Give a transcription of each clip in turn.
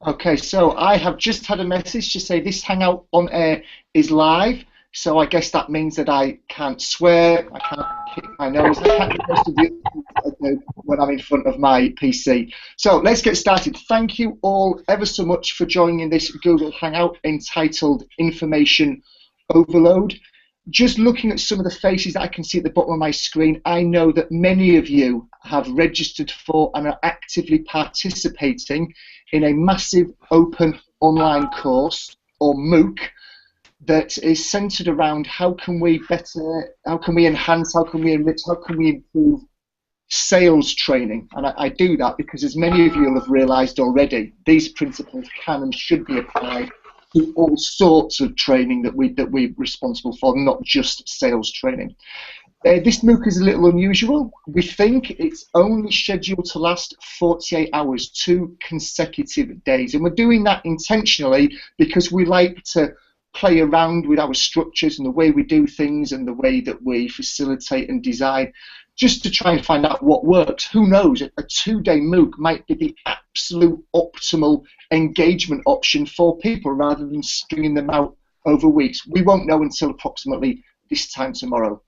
Okay, so I have just had a message to say this Hangout on air is live. So I guess that means that I can't swear, I can't kick my nose, I can't do most of the other things that I do when I'm in front of my PC. So let's get started. Thank you all ever so much for joining this Google Hangout entitled Information Overload. Just looking at some of the faces that I can see at the bottom of my screen, I know that many of you have registered for and are actively participating in a massive open online course, or MOOC, that is centered around how can we enhance, how can we enrich, how can we improve sales training. And I do that because, as many of you will have realized already, these principles can and should be applied to all sorts of training that we're responsible for, not just sales training. This MOOC is a little unusual. We think it's only scheduled to last 48 hours, 2 consecutive days. And we're doing that intentionally because we like to play around with our structures and the way we do things and the way that we facilitate and design, just to try and find out what works. Who knows, a 2-day MOOC might be the absolute optimal engagement option for people rather than stringing them out over weeks. We won't know until approximately this time tomorrow.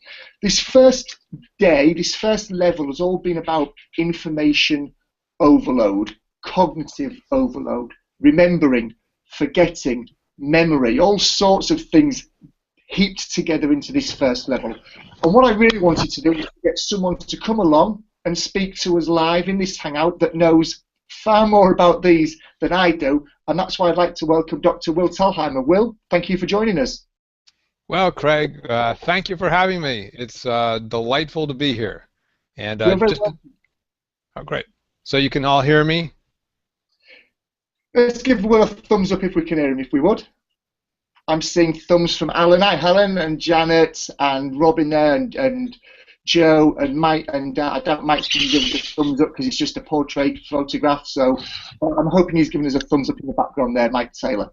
This first day, this first level has all been about information overload, cognitive overload, remembering, forgetting, memory, all sorts of things heaped together into this first level. And what I really wanted to do was get someone to come along and speak to us live in this Hangout that knows far more about these than I do, and that's why I'd like to welcome Dr. Will Thalheimer. Will, thank you for joining us. Well, Craig, thank you for having me. It's delightful to be here. And You're very welcome. Oh, great. So you can all hear me? Let's give Will a thumbs up if we can hear him, if we would. I'm seeing thumbs from Alan. Hi, Helen, and Janet, and Robin there, and Joe, and Mike, and I doubt Mike's going to give us a thumbs up because it's just a portrait photograph, so I'm hoping he's giving us a thumbs up in the background there, Mike Taylor.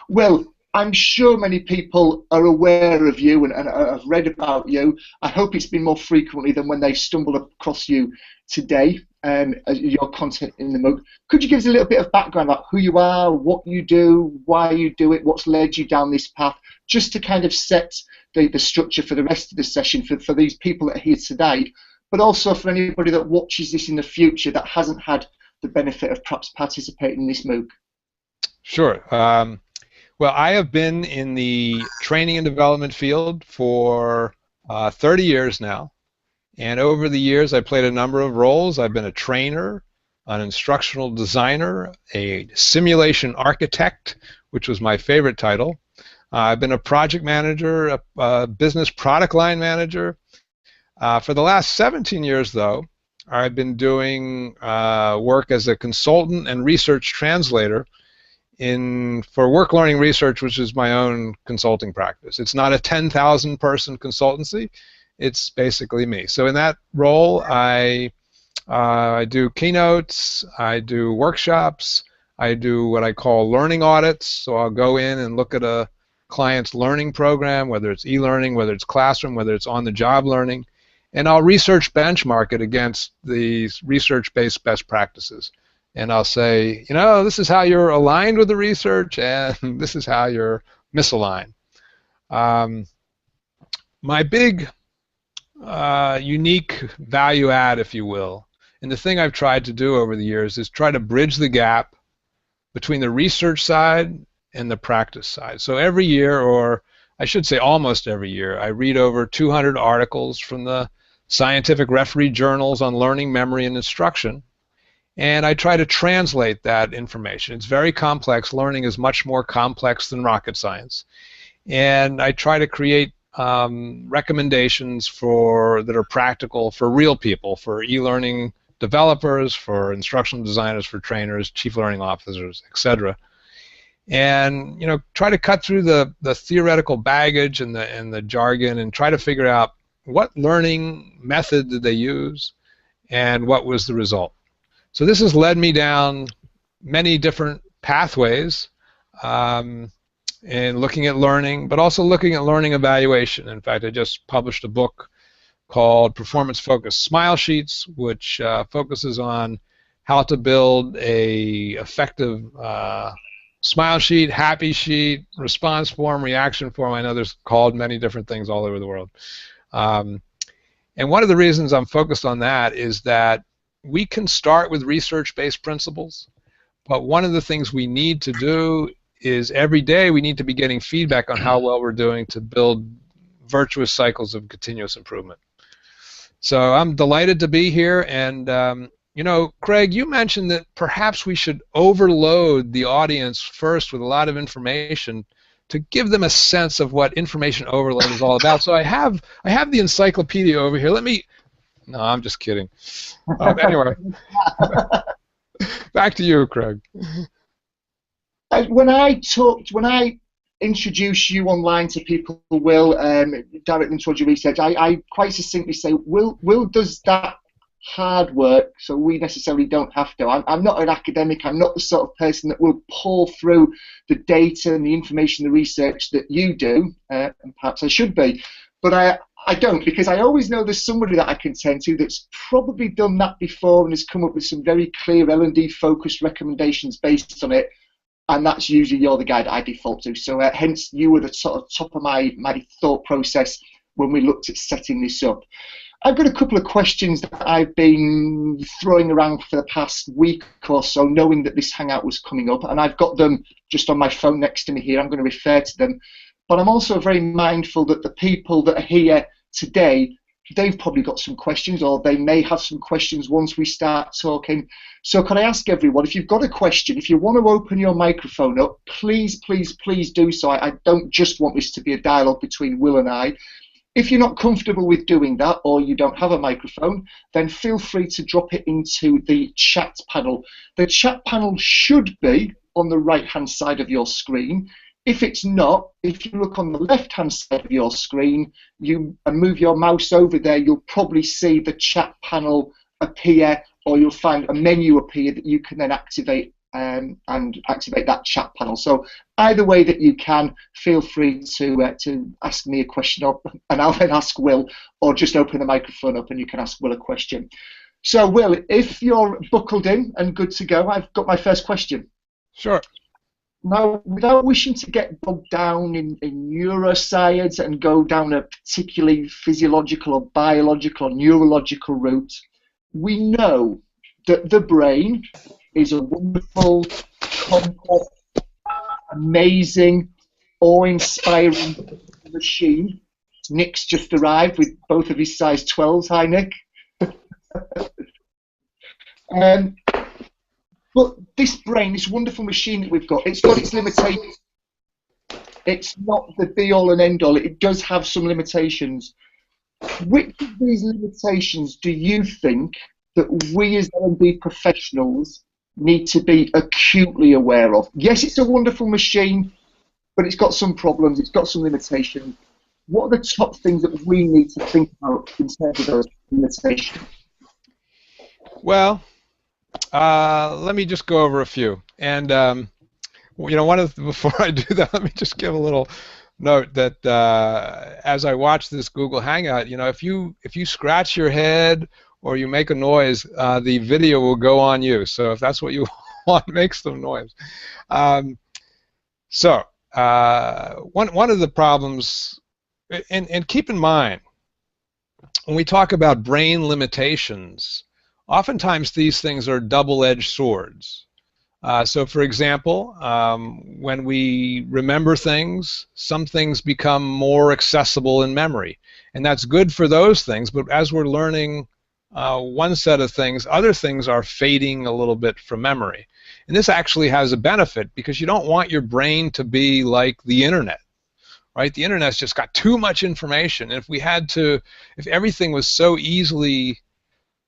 Will, I'm sure many people are aware of you and have read about you. I hope it's been more frequently than when they stumble across you today, your content in the MOOC. Could you give us a little bit of background about who you are, what you do, why you do it, what's led you down this path, just to kind of set the structure for the rest of the session for these people that are here today, but also for anybody that watches this in the future that hasn't had the benefit of perhaps participating in this MOOC? Sure. Well, I have been in the training and development field for 30 years now. And over the years, I played a number of roles. I've been a trainer, an instructional designer, a simulation architect, which was my favorite title. I've been a project manager, a business product line manager. For the last 17 years, though, I've been doing work as a consultant and research translator for work learning research, which is my own consulting practice. It's not a 10,000 person consultancy. It's basically me. So in that role, I do keynotes, I do workshops, I do what I call learning audits. So I'll go in and look at a client's learning program, whether it's e-learning, whether it's classroom, whether it's on-the-job learning, and I'll research benchmark it against these research-based best practices. And I'll say, you know, this is how you're aligned with the research, and this is how you're misaligned. My big unique value add, if you will, and the thing I've tried to do over the years is try to bridge the gap between the research side and the practice side. So every year, or I should say almost every year, I read over 200 articles from the scientific refereed journals on learning, memory, and instruction. And I try to translate that information. It's very complex. Learning is much more complex than rocket science. And I try to create recommendations that are practical for real people, for e-learning developers, for instructional designers, for trainers, chief learning officers, etc. And try to cut through the theoretical baggage and the jargon, and try to figure out what learning method did they use and what was the result. So this has led me down many different pathways in looking at learning, but also looking at learning evaluation. In fact, I just published a book called Performance Focused Smile Sheets, which focuses on how to build a effective smile sheet, happy sheet, response form, reaction form. I know there's called many different things all over the world. And one of the reasons I'm focused on that is that we can start with research-based principles, but one of the things we need to do is every day we need to be getting feedback on how well we're doing to build virtuous cycles of continuous improvement. So I'm delighted to be here, and you know, Craig, you mentioned that perhaps we should overload the audience first with a lot of information to give them a sense of what information overload is all about. So I have the encyclopedia over here. No, I'm just kidding. Anyway, back to you, Craig. When I introduce you online to people, Will, direct them towards your research, I quite succinctly say, Will does that hard work, so we necessarily don't have to. I'm not an academic. I'm not the sort of person that will pour through the data and the information, the research that you do, and perhaps I should be, but I don't, because I always know there's somebody that I can turn to that's probably done that before and has come up with some very clear L&D focused recommendations based on it, and that's usually you're the guy that I default to. So hence you were the sort of top of my thought process when we looked at setting this up. I've got a couple of questions that I've been throwing around for the past week or so, knowing that this Hangout was coming up, and I've got them just on my phone next to me here. I'm going to refer to them. But I'm also very mindful that the people that are here today, they've probably got some questions, or they may have some questions once we start talking. So can I ask everyone, if you've got a question, if you want to open your microphone up, please, please, please do so. I don't just want this to be a dialogue between Will and I. If you're not comfortable with doing that, or you don't have a microphone, then feel free to drop it into the chat panel. The chat panel should be on the right-hand side of your screen. If it's not, if you look on the left-hand side of your screen, and move your mouse over there, you'll probably see the chat panel appear, or you'll find a menu appear that you can then activate and activate that chat panel. So either way that you can, feel free to ask me a question, and I'll then ask Will, or just open the microphone up and you can ask Will a question. So Will, if you're buckled in and good to go, I've got my first question. Sure. Now, without wishing to get bogged down in neuroscience and go down a particularly physiological or biological or neurological route, we know that the brain is a wonderful, complex, amazing, awe-inspiring machine. Nick's just arrived with both of his size 12s. Hi, Nick. But this brain, this wonderful machine that we've got, it's got its limitations. It's not the be-all and end-all. It does have some limitations. Which of these limitations do you think that we as L&D professionals need to be acutely aware of? Yes, it's a wonderful machine, but it's got some problems, it's got some limitations. What are the top things that we need to think about in terms of those limitations? Well, let me just go over a few. And you know, before I do that, let me just give a little note that as I watch this Google Hangout, you know, if you scratch your head or you make a noise, the video will go on you. So if that's what you want, make some noise. So one of the problems, and keep in mind, when we talk about brain limitations, oftentimes these things are double-edged swords. So for example, when we remember things, some things become more accessible in memory. And that's good for those things, but as we're learning one set of things, other things are fading a little bit from memory. And this actually has a benefit, because you don't want your brain to be like the internet, right? The internet's just got too much information. And if everything was so easily,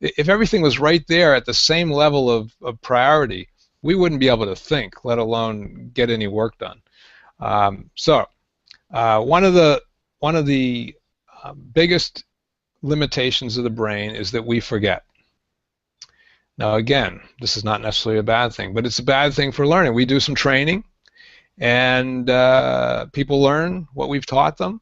if everything was right there at the same level of priority, we wouldn't be able to think, let alone get any work done. One of the biggest limitations of the brain is that we forget. Now again, this is not necessarily a bad thing, but it's a bad thing for learning. We do some training, and people learn what we've taught them,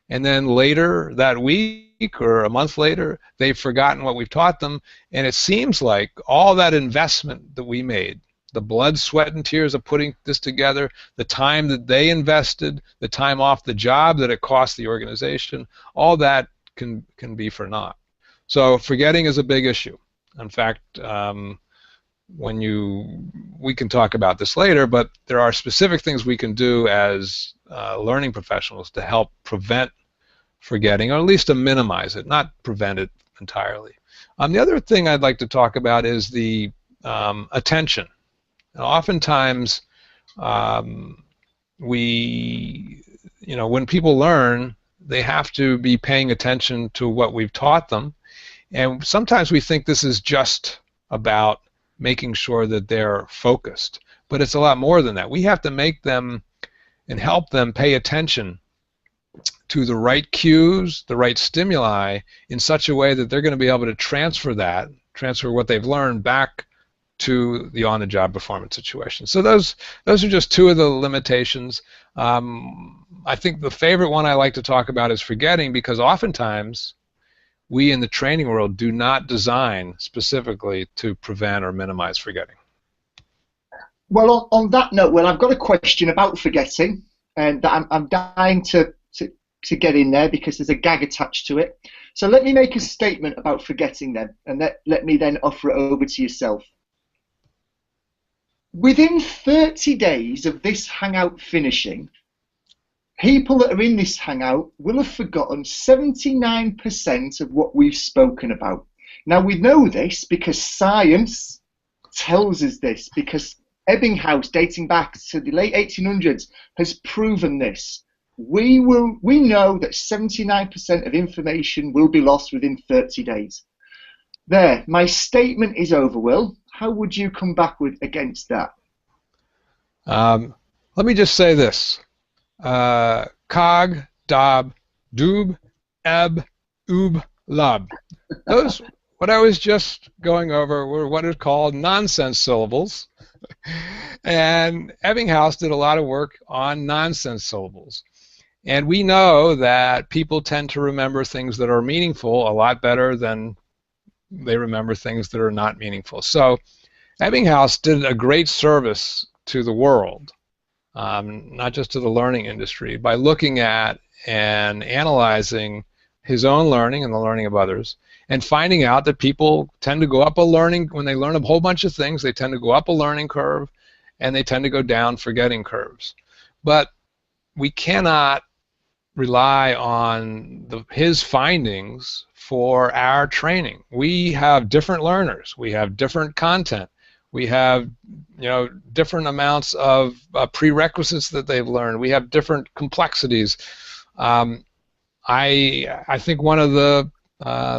and then later that week or a month later, they've forgotten what we've taught them, and it seems like all that investment that we made, the blood, sweat, and tears of putting this together, the time that they invested, the time off the job that it cost the organization, all that can be for naught. So forgetting is a big issue. In fact, we can talk about this later, but there are specific things we can do as learning professionals to help prevent forgetting, or at least to minimize it, not prevent it entirely. The other thing I'd like to talk about is the attention. Now, oftentimes, when people learn, they have to be paying attention to what we've taught them, and sometimes we think this is just about making sure that they're focused, but it's a lot more than that. We have to make them and help them pay attention to the right cues, the right stimuli, in such a way that they're going to be able to transfer what they've learned back to the on-the-job performance situation. So those are just two of the limitations. I think the favorite one I like to talk about is forgetting, because oftentimes we in the training world do not design specifically to prevent or minimize forgetting. Well, on that note, I've got a question about forgetting, and that I'm dying to get in there because there's a gag attached to it. So let me make a statement about forgetting then, and let me then offer it over to yourself. Within 30 days of this Hangout finishing, people that are in this Hangout will have forgotten 79% of what we've spoken about. Now, we know this because science tells us this, because Ebbinghaus, dating back to the late 1800s, has proven this. We know that 79% of information will be lost within 30 days. There, my statement is over, Will. How would you come back against that? Let me just say this. Cog, Dob, Doob, Eb, Oob, Lub. Those, what I was just going over, were what are called nonsense syllables. And Ebbinghaus did a lot of work on nonsense syllables. And we know that people tend to remember things that are meaningful a lot better than they remember things that are not meaningful. So Ebbinghaus did a great service to the world, not just to the learning industry, by looking at and analyzing his own learning and the learning of others, and finding out that people tend to go up a learning, when they learn a whole bunch of things, they tend to go up a learning curve, and they tend to go down forgetting curves. But we cannot rely on his findings for our training. We have different learners. We have different content. We have, different amounts of prerequisites that they've learned. We have different complexities. I think one of the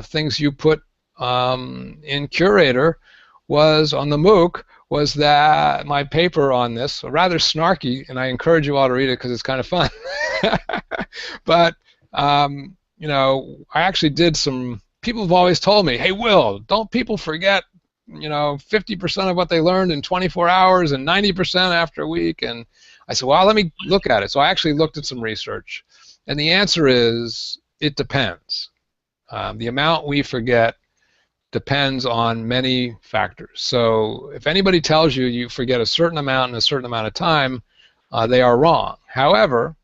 things you put in Curator was on the MOOC was that my paper on this, rather snarky, and I encourage you all to read it because it's kind of fun. But I actually did some. People have always told me, "Hey, Will, don't people forget 50% of what they learned in 24 hours and 90% after a week?" And I said, well, let me look at it. So I actually looked at some research, and the answer is it depends. The amount we forget depends on many factors. So if anybody tells you you forget a certain amount in a certain amount of time, they are wrong. However,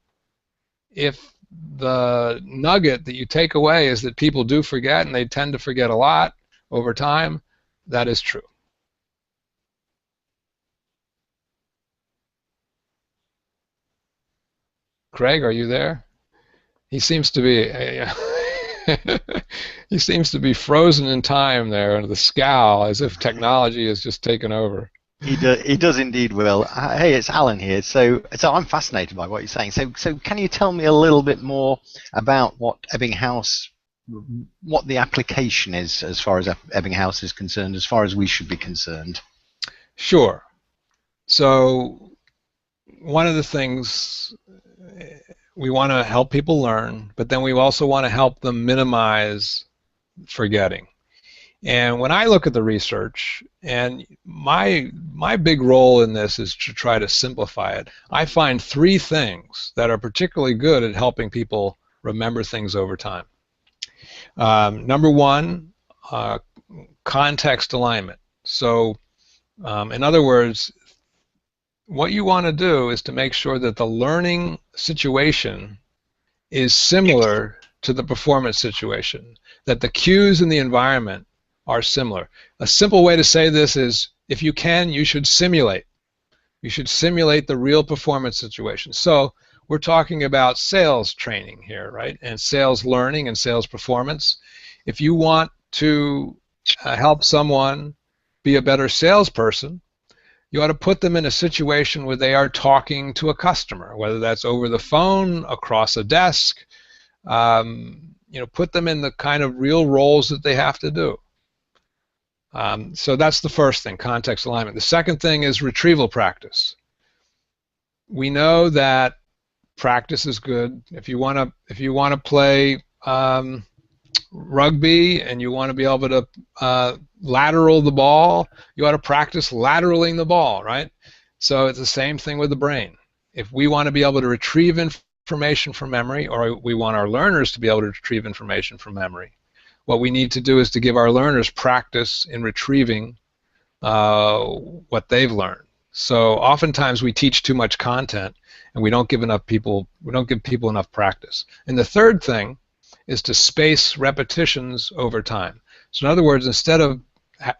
if the nugget that you take away is that people do forget, and they tend to forget a lot over time, that is true. Craig, are you there? He seems to be he seems to be frozen in time there under the scowl, as if technology has just taken over. He does indeed, Will. Hey, it's Alan here. So I'm fascinated by what you're saying. So can you tell me a little bit more about what Ebbinghaus, what the application is as far as Ebbinghaus is concerned, as far as we should be concerned? Sure. So one of the things, we want to help people learn, but then we also want to help them minimize forgetting. And when I look at the research, and my big role in this is to try to simplify it, I find three things that are particularly good at helping people remember things over time. Number one, context alignment. So, in other words, what you want to do is to make sure that the learning situation is similar to the performance situation, that the cues in the environment are similar. A simple way to say this is, if you can, you should simulate. You should simulate the real performance situation. So we're talking about sales training here, right? And sales learning and sales performance. If you want to help someone be a better salesperson, you ought to put them in a situation where they are talking to a customer, whether that's over the phone, across a desk. Put them in the kind of real roles that they have to do. So that's the first thing, context alignment. The second thing is retrieval practice. We know that practice is good. If you want to play rugby and you want to be able to lateral the ball, you ought to practice lateraling the ball, right? So it's the same thing with the brain. If we want to be able to retrieve information from memory, or we want our learners to be able to retrieve information from memory, what we need to do is to give our learners practice in retrieving what they've learned. So oftentimes we teach too much content and we don't give people enough practice. And the third thing is to space repetitions over time. So in other words, instead of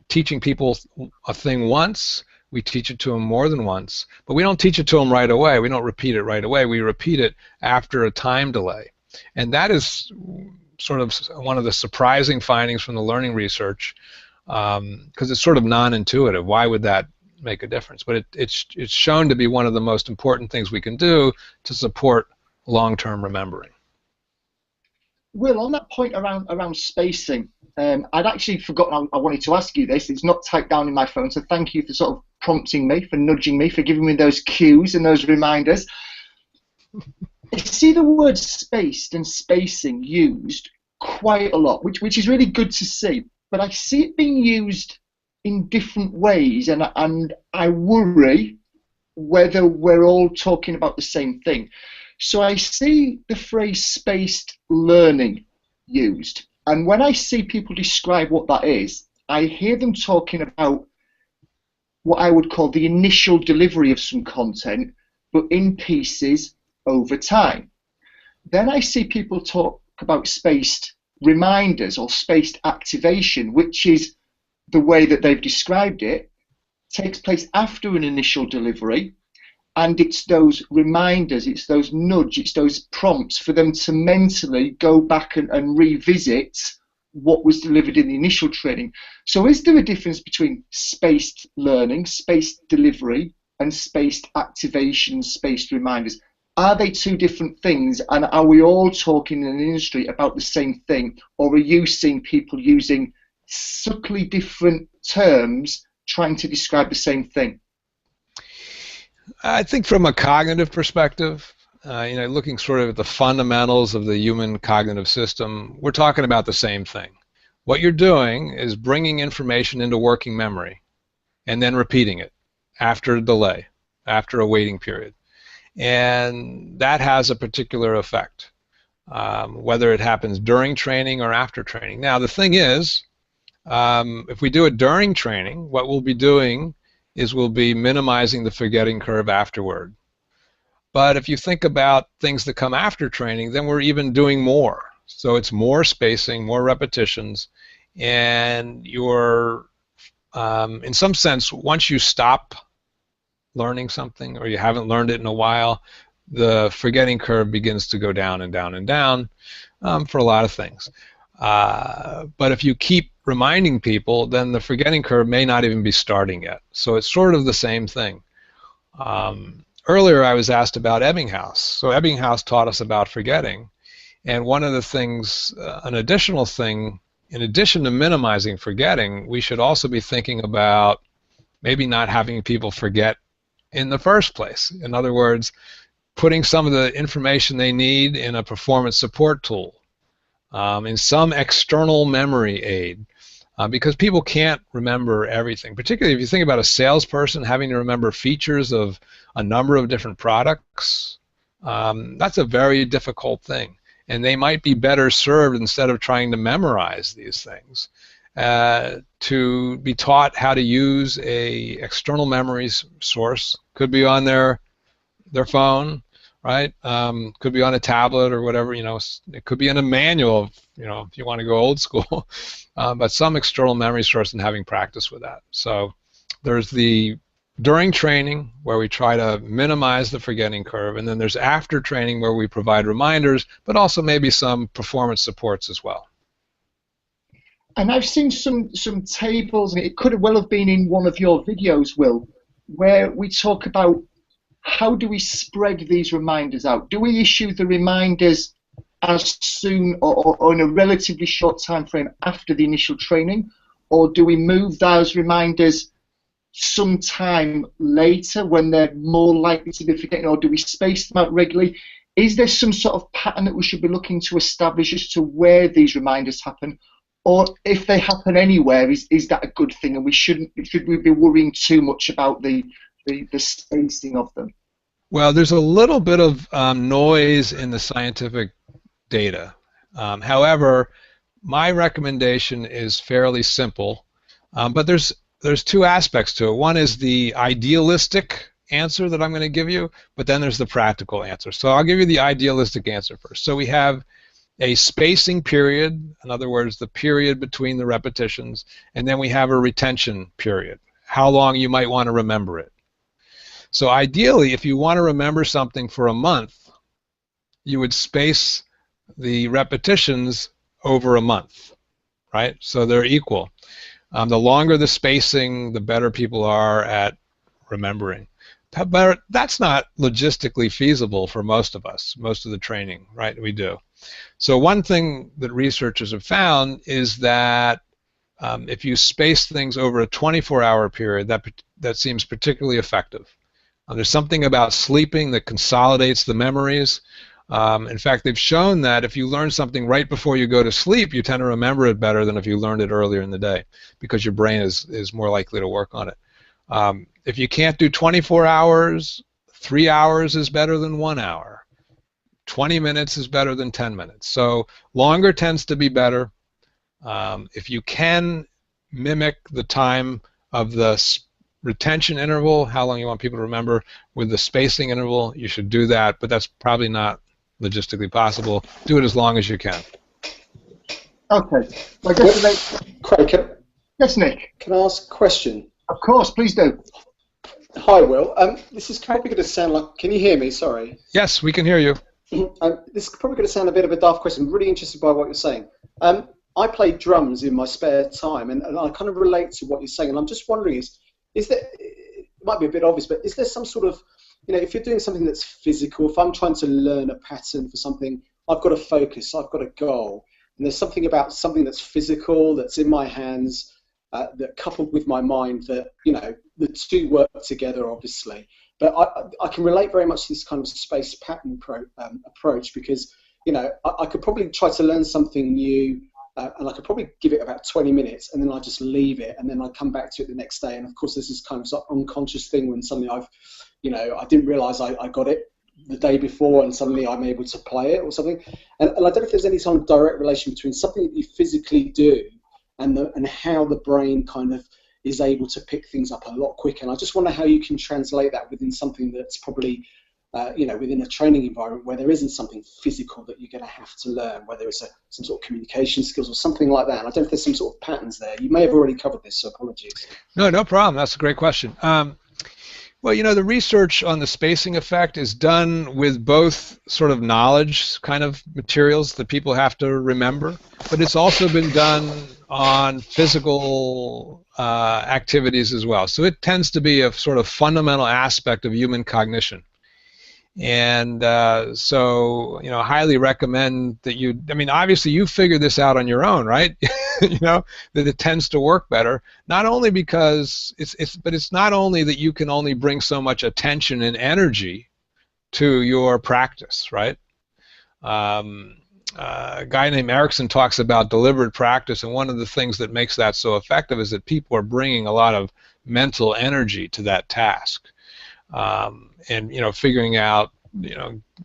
teaching people a thing once, we teach it to them more than once, but we don't teach it to them right away. We don't repeat it right away. We repeat it after a time delay. And that is sort of one of the surprising findings from the learning research, because it's sort of non-intuitive. Why would that make a difference? But it's shown to be one of the most important things we can do to support long-term remembering. Will, on that point around spacing, I'd actually forgotten I wanted to ask you this. It's not typed down in my phone, so thank you for sort of prompting me, for nudging me, for giving me those cues and those reminders. I see the word spaced and spacing used quite a lot, which is really good to see, but I see it being used in different ways, and I worry whether we're all talking about the same thing. So I see the phrase spaced learning used, and when I see people describe what that is, I hear them talking about what I would call the initial delivery of some content, but in pieces over time. Then I see people talk about spaced reminders or spaced activation, which is the way that they've described it, takes place after an initial delivery, and it's those reminders, it's those nudge, it's those prompts for them to mentally go back and revisit what was delivered in the initial training. So is there a difference between spaced learning, spaced delivery, and spaced activation, spaced reminders? Are they two different things, and are we all talking in an industry about the same thing, or are you seeing people using subtly different terms trying to describe the same thing? I think from a cognitive perspective, looking sort of at the fundamentals of the human cognitive system, we're talking about the same thing. What you're doing is bringing information into working memory and then repeating it after a delay, after a waiting period. And that has a particular effect, whether it happens during training or after training. Now, the thing is, if we do it during training, what we'll be doing is we'll be minimizing the forgetting curve afterward. But if you think about things that come after training, then we're even doing more. So it's more spacing, more repetitions, and you're, in some sense, once you stop learning something or you haven't learned it in a while, the forgetting curve begins to go down and down and down for a lot of things. But if you keep reminding people, then the forgetting curve may not even be starting yet. So it's sort of the same thing. Earlier I was asked about Ebbinghaus. So Ebbinghaus taught us about forgetting. And one of the things, an additional thing, in addition to minimizing forgetting, we should also be thinking about maybe not having people forget in the first place. In other words, putting some of the information they need in a performance support tool, in some external memory aid, because people can't remember everything. Particularly if you think about a salesperson having to remember features of a number of different products, that's a very difficult thing. and they might be better served, instead of trying to memorize these things, to be taught how to use a external memory source. Could be on their phone, right? Could be on a tablet or whatever. It could be in a manual, if you want to go old school, but some external memory source, and having practice with that. So there's the during training, where we try to minimize the forgetting curve, and then there's after training, where we provide reminders, but also maybe some performance supports as well. And I've seen some tables, and it could well have been in one of your videos, Will, where we talk about how do we spread these reminders out? Do we issue the reminders as soon or in a relatively short time frame after the initial training, or do we move those reminders sometime later when they're more likely to be forgetting, or do we space them out regularly? Is there some sort of pattern that we should be looking to establish as to where these reminders happen? Or if they happen anywhere, is that a good thing, and should we be worrying too much about the spacing of them? Well, there's a little bit of noise in the scientific data. However, my recommendation is fairly simple, but there's two aspects to it. One is the idealistic answer that I'm going to give you, but then there's the practical answer. So I'll give you the idealistic answer first. So we have a spacing period, in other words, the period between the repetitions, and then we have a retention period, how long you might want to remember it. So ideally, if you want to remember something for a month, you would space the repetitions over a month, right? So they're equal. The longer the spacing, the better people are at remembering. But that's not logistically feasible for most of us, most of the training, right, we do. So one thing that researchers have found is that if you space things over a 24-hour period, that seems particularly effective. There's something about sleeping that consolidates the memories. In fact, they've shown that if you learn something right before you go to sleep, you tend to remember it better than if you learned it earlier in the day, because your brain is more likely to work on it. If you can't do 24 hours, 3 hours is better than 1 hour. 20 minutes is better than 10 minutes. So longer tends to be better. If you can mimic the time of the retention interval, how long you want people to remember, with the spacing interval, you should do that, but that's probably not logistically possible. Do it as long as you can. Okay. I guess Craig, yes, Nick. can I ask a question? Of course, please do. Hi, Will. This is probably going to sound like... Can you hear me? Sorry. Yes, we can hear you. This is probably going to sound a bit of a daft question. I'm really interested by what you're saying. I play drums in my spare time, and I kind of relate to what you're saying, and I'm just wondering, is there... It might be a bit obvious, but is there some sort of... if you're doing something that's physical, if I'm trying to learn a pattern for something, I've got a focus, I've got a goal, and there's something about something that's physical, that's in my hands, that coupled with my mind, that the two work together, obviously. But I can relate very much to this kind of space pattern approach, because I could probably try to learn something new, and I could probably give it about 20 minutes, and then I just leave it, and then I come back to it the next day. And of course, there's this kind of unconscious thing when suddenly I didn't realize I got it the day before, and suddenly I'm able to play it or something. And I don't know if there's any sort of direct relation between something that you physically do and how the brain kind of is able to pick things up a lot quicker. And I just wonder how you can translate that within something that's probably, within a training environment where there isn't something physical that you're going to have to learn, whether it's some sort of communication skills or something like that. And I don't know if there's some sort of patterns there. You may have already covered this, so apologies. No problem. That's a great question. Well, the research on the spacing effect is done with both sort of knowledge kind of materials that people have to remember, but it's also been done on physical activities as well. So it tends to be a sort of fundamental aspect of human cognition. And so, highly recommend that you, obviously you figure this out on your own, right? That it tends to work better, not only because but it's not only that you can only bring so much attention and energy to your practice, right? A guy named Erickson talks about deliberate practice, and one of the things that makes that so effective is that people are bringing a lot of mental energy to that task. And figuring out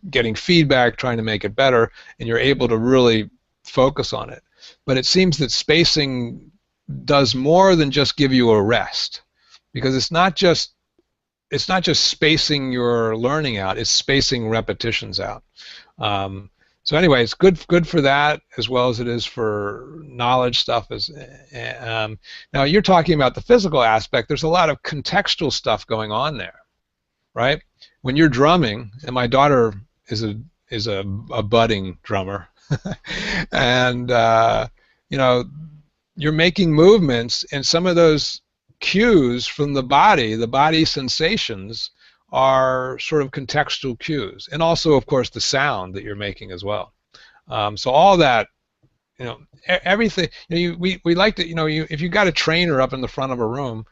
getting feedback, trying to make it better, and you're able to really focus on it. But it seems that spacing does more than just give you a rest, because it's not just spacing your learning out, it's spacing repetitions out. So anyway, it's good for that as well as it is for knowledge stuff. Now you're talking about the physical aspect. There's a lot of contextual stuff going on there, right? When you're drumming, and my daughter is a budding drummer, and you're making movements, and some of those cues from the body sensations are sort of contextual cues, and also, of course, the sound that you're making as well. So all that, everything. We like to, if you got a trainer up in the front of a room,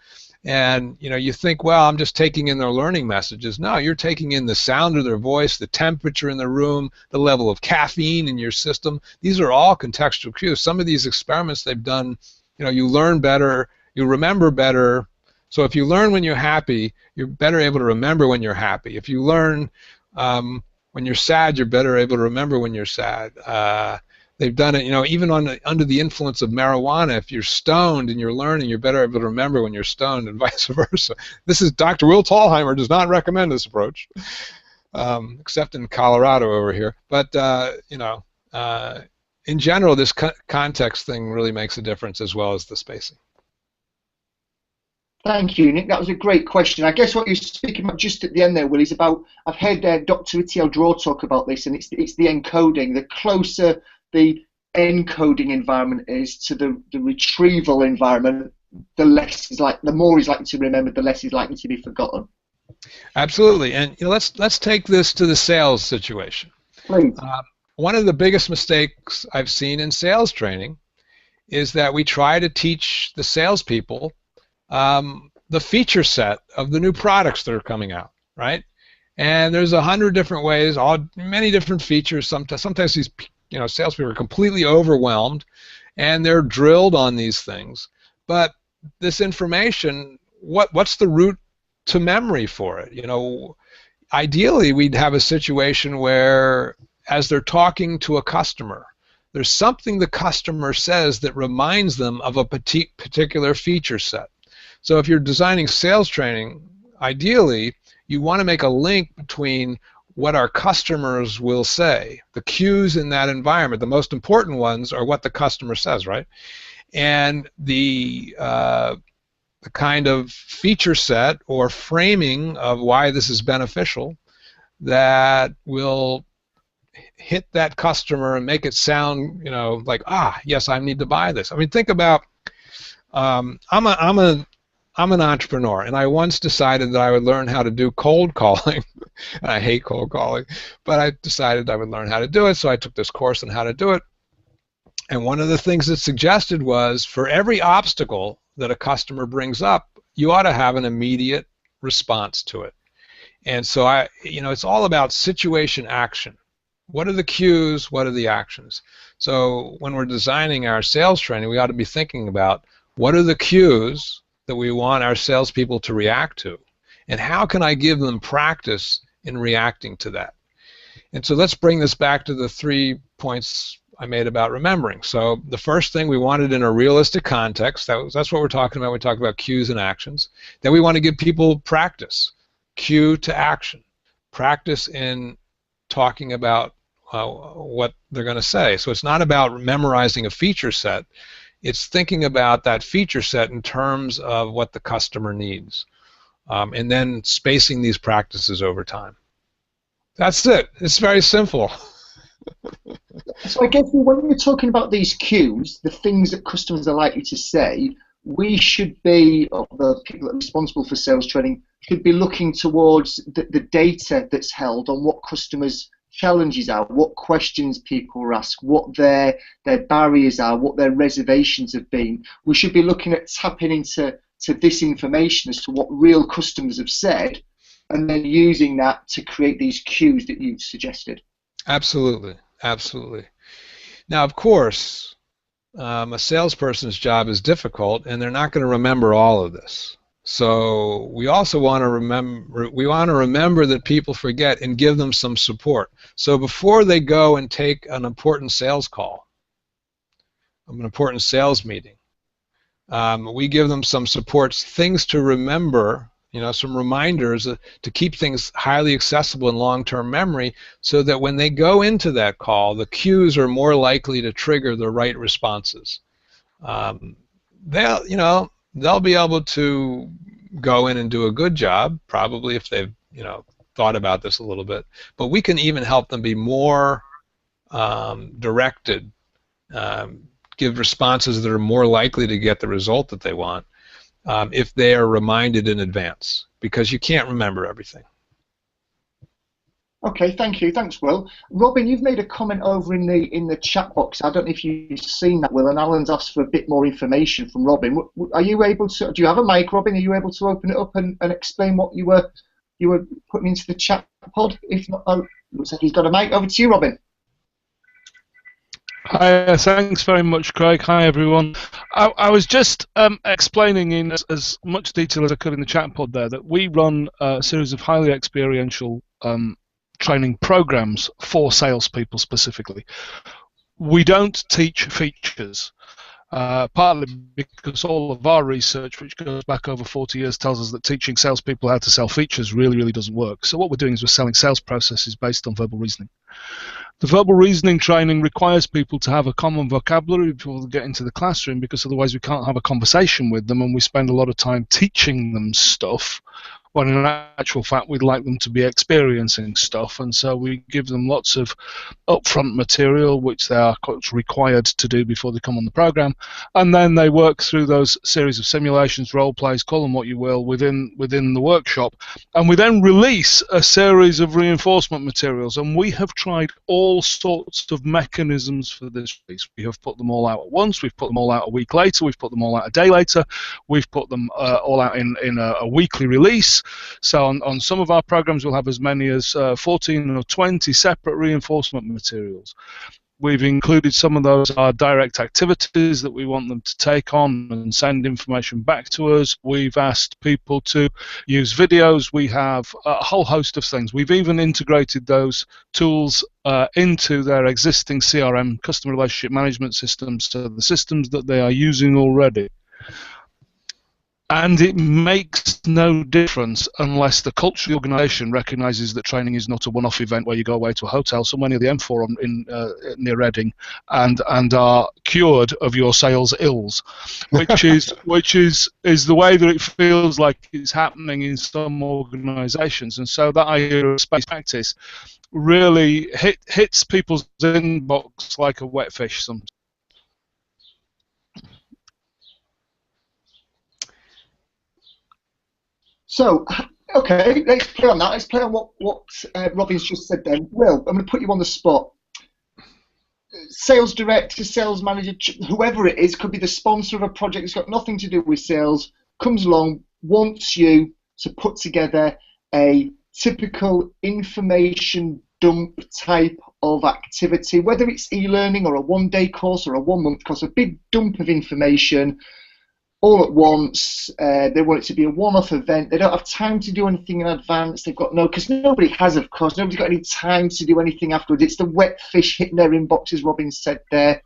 and you think, well, I'm just taking in their learning messages. No, you're taking in the sound of their voice, the temperature in the room, the level of caffeine in your system. These are all contextual cues. Some of these experiments they've done, you learn better, you remember better. So if you learn when you're happy, you're better able to remember when you're happy. If you learn when you're sad, you're better able to remember when you're sad. They've done it, even under the influence of marijuana. If you're stoned and you're learning, you're better able to remember when you're stoned, and vice versa. This is Dr. Will Thalheimer does not recommend this approach, except in Colorado over here. But in general, this context thing really makes a difference, as well as the spacing. Thank you, Nick. That was a great question. I guess what you're speaking about just at the end there, Will, is about, I've heard Dr. Itiel Draw talk about this, and it's the encoding. The closer the encoding environment is to the retrieval environment, the more he's likely to remember, the less he's likely to be forgotten. Absolutely. And let's take this to the sales situation. Please. One of the biggest mistakes I've seen in sales training is that we try to teach the salespeople the feature set of the new products that are coming out, right? And there's 100 different ways, many different features. Sometimes these salespeople are completely overwhelmed, and they're drilled on these things. But this information, what's the route to memory for it? Ideally, we'd have a situation where, as they're talking to a customer, there's something the customer says that reminds them of a particular feature set. So if you're designing sales training, ideally, you want to make a link between what our customers will say, the cues in that environment. The most important ones are what the customer says, right? And the kind of feature set or framing of why this is beneficial that will hit that customer and make it sound, like, yes, I need to buy this. I mean, think about, I'm an entrepreneur, and I once decided that I would learn how to do cold calling. And I hate cold calling, but I decided I would learn how to do it, so I took this course on how to do it. And one of the things it suggested was, for every obstacle that a customer brings up, you ought to have an immediate response to it. And so it's all about situation action. What are the cues? What are the actions? So when we're designing our sales training, we ought to be thinking about, what are the cues that we want our salespeople to react to, and how can I give them practice in reacting to that? And so let's bring this back to the 3 points I made about remembering. So the first thing, we want it in a realistic context. That's what we're talking about. We talk about cues and actions. Then we want to give people practice, cue to action, practice in talking about what they're going to say. So it's not about memorizing a feature set. It's thinking about that feature set in terms of what the customer needs, and then spacing these practices over time. That's it. It's very simple. So I guess when you're talking about these cues, the things that customers are likely to say, we should be, or the people that are responsible for sales training, should be looking towards the data that's held on what customers' challenges are, what questions people ask, what their barriers are, what their reservations have been. We should be looking at tapping into this information as to what real customers have said, and then using that to create these cues that you've suggested. Absolutely, absolutely. Now, of course, a salesperson's job is difficult, and they're not going to remember all of this. So we also want to remember that people forget and give them some support. So before they go and take an important sales call, an important sales meeting, we give them some supports, things to remember, some reminders to keep things highly accessible in long-term memory, so that when they go into that call, the cues are more likely to trigger the right responses. They'll be able to go in and do a good job, probably, if they've thought about this a little bit. But we can even help them be more directed, give responses that are more likely to get the result that they want, if they are reminded in advance, because you can't remember everything. Okay, thank you. Thanks, Will. Robin, you've made a comment over in the chat box. I don't know if you've seen that, Will, and Alan's asked for a bit more information from Robin. Are you able to? Do you have a mic, Robin? Are you able to open it up and explain what you were putting into the chat pod? If not, looks like he's got a mic. Over to you, Robin. Hi, thanks very much, Craig. Hi, everyone. I was just explaining in as much detail as I could in the chat pod there that we run a series of highly experiential training programs for salespeople specifically. We don't teach features, partly because all of our research, which goes back over 40 years, tells us that teaching salespeople how to sell features really doesn't work. So what we're doing is we're selling sales processes based on verbal reasoning. The verbal reasoning training requires people to have a common vocabulary before they get into the classroom, because otherwise we can't have a conversation with them, and we spend a lot of time teaching them stuff when in actual fact we'd like them to be experiencing stuff. And so we give them lots of upfront material which they are required to do before they come on the program, and then they work through those series of simulations, role plays, call them what you will, within the workshop, and we then release a series of reinforcement materials. And we have tried all sorts of mechanisms for this release. We have put them all out at once, we've put them all out a week later, we've put them all out a day later, we've put them all out in a weekly release. So on some of our programs we'll have as many as 14 or 20 separate reinforcement materials. We've included some of those are direct activities that we want them to take on and send information back to us. We've asked people to use videos. We have a whole host of things. We've even integrated those tools into their existing CRM, customer relationship management systems, so the systems that they are using already. And it makes no difference unless the culture of the organisation recognises that training is not a one-off event where you go away to a hotel somewhere near the M4 near Reading and are cured of your sales ills, which is the way that it feels like it's happening in some organisations. And so that idea of space practice really hits people's inbox like a wet fish sometimes. So, okay, let's play on that. Let's play on what Robin's just said then. Will, I'm going to put you on the spot. Sales director, sales manager, whoever it is, could be the sponsor of a project that's got nothing to do with sales, comes along, wants you to put together a typical information dump type of activity, whether it's e-learning or a one-day course or a one-month course, a big dump of information all at once. They want it to be a one-off event. They don't have time to do anything in advance. They've got because nobody has, of course. Nobody's got any time to do anything afterwards. It's the wet fish hitting their inbox, as Robin said there.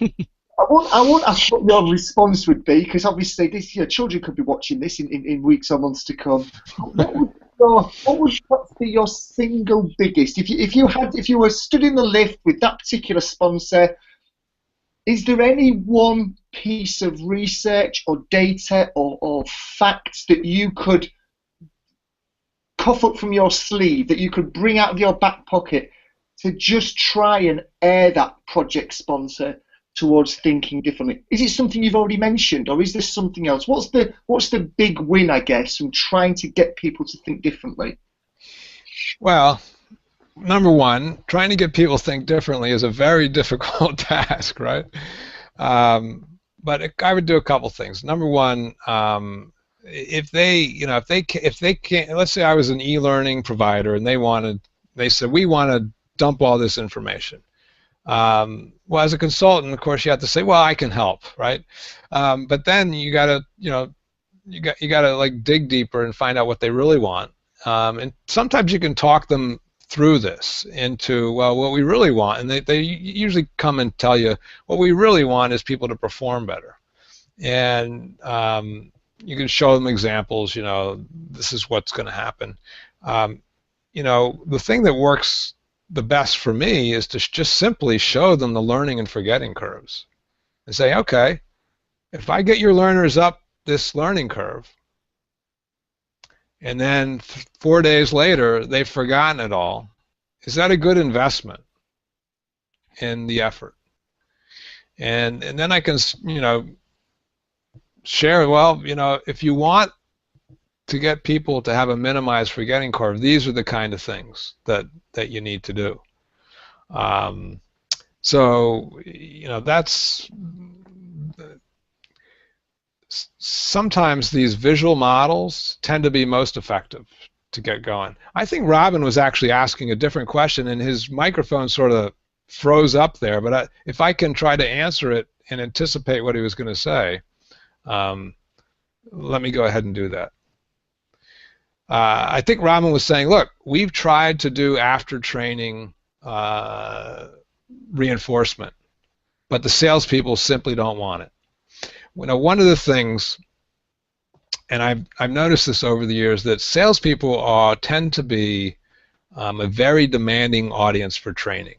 I won't ask what your response would be, because obviously this, children could be watching this in weeks or months to come. What would be your single biggest, if you were stood in the lift with that particular sponsor? Is there any one piece of research or data or facts that you could cough up from your sleeve, that you could bring out of your back pocket to just try and air that project sponsor towards thinking differently? Is it something you've already mentioned, or is there something else? What's the big win, I guess, from trying to get people to think differently? Well, number one, trying to get people to think differently is a very difficult task, right? But I would do a couple things. Number one, if they can't, let's say I was an e-learning provider and they said we want to dump all this information. Well, as a consultant, of course, you have to say, well, I can help, right? But then you got to, you got to like dig deeper and find out what they really want. And sometimes you can talk them through this into, well, what we really want, and they usually come and tell you what we really want is people to perform better. And you can show them examples, this is what's going to happen. The thing that works the best for me is to just simply show them the learning and forgetting curves and say, okay, if I get your learners up this learning curve, and then 4 days later they've forgotten it all, is that a good investment in the effort? And then I can, share, well, if you want to get people to have a minimized forgetting curve, these are the kind of things that you need to do. So, that's sometimes these visual models tend to be most effective to get going. I think Robin was actually asking a different question, and his microphone sort of froze up there, but if I can try to answer it and anticipate what he was going to say, let me go ahead and do that. I think Robin was saying, look, we've tried to do after training reinforcement, but the salespeople simply don't want it. One of the things, and I've noticed this over the years, that salespeople tend to be a very demanding audience for training,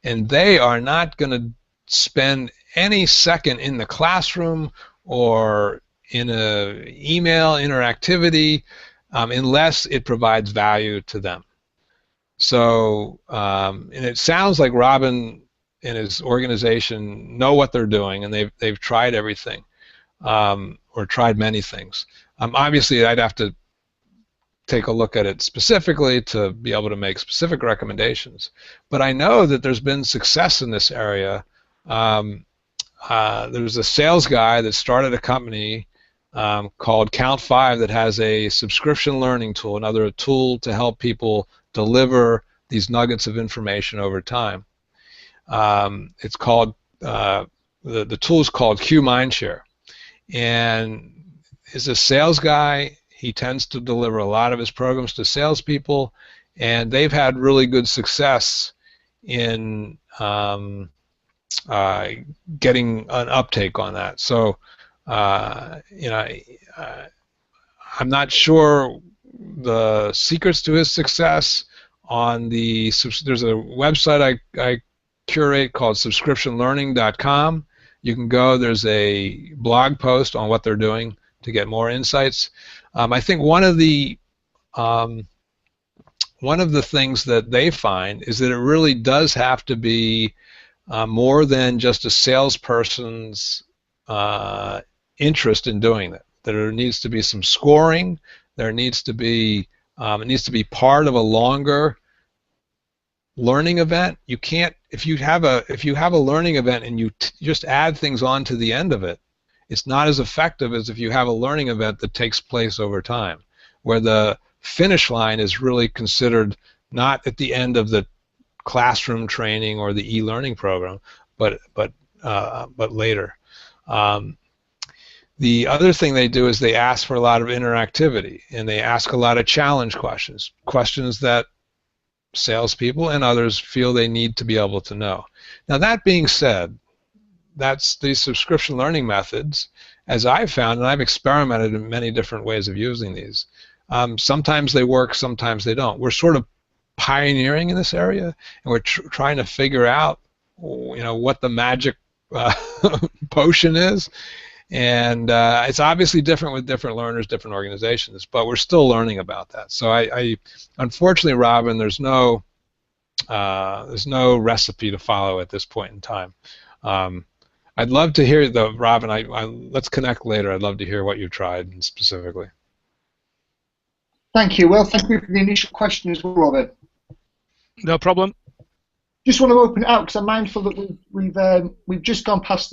and they are not going to spend any second in the classroom or in an email interactivity unless it provides value to them. So, and it sounds like Robin and his organization know what they're doing, and they've tried everything, or tried many things. Obviously, I'd have to take a look at it specifically to be able to make specific recommendations. But I know that there's been success in this area. There's a sales guy that started a company called Count 5 that has a subscription learning tool, a tool to help people deliver these nuggets of information over time. It's called, the tool is called Q Mindshare, and is a sales guy. He tends to deliver a lot of his programs to salespeople, and they've had really good success in getting an uptake on that. So, I'm not sure the secrets to his success. There's a website I curate called subscriptionlearning.com. You can go. There's a blog post on what they're doing to get more insights. I think one of the things that they find is that it really does have to be more than just a salesperson's interest in doing that. There needs to be some scoring. There needs to be it needs to be part of a longer learning event. You can't, if you have a learning event and you just add things on to the end of it, it's not as effective as if you have a learning event that takes place over time, where the finish line is really considered not at the end of the classroom training or the e-learning program, but later. The other thing they do is they ask for a lot of interactivity, and they ask a lot of challenge questions, questions that salespeople and others feel they need to be able to know. Now, that being said, that's these subscription learning methods, as I've found, and I've experimented in many different ways of using these. Sometimes they work, sometimes they don't. We're sort of pioneering in this area, and we're trying to figure out, what the magic potion is. And it's obviously different with different learners, different organizations, but we're still learning about that. So unfortunately, Robin, there's no recipe to follow at this point in time. I'd love to hear, though, Robin. Let's connect later. I'd love to hear what you tried specifically. Thank you. Well, thank you for the initial question as well, Robin. No problem. Just want to open it out because I'm mindful that we've just gone past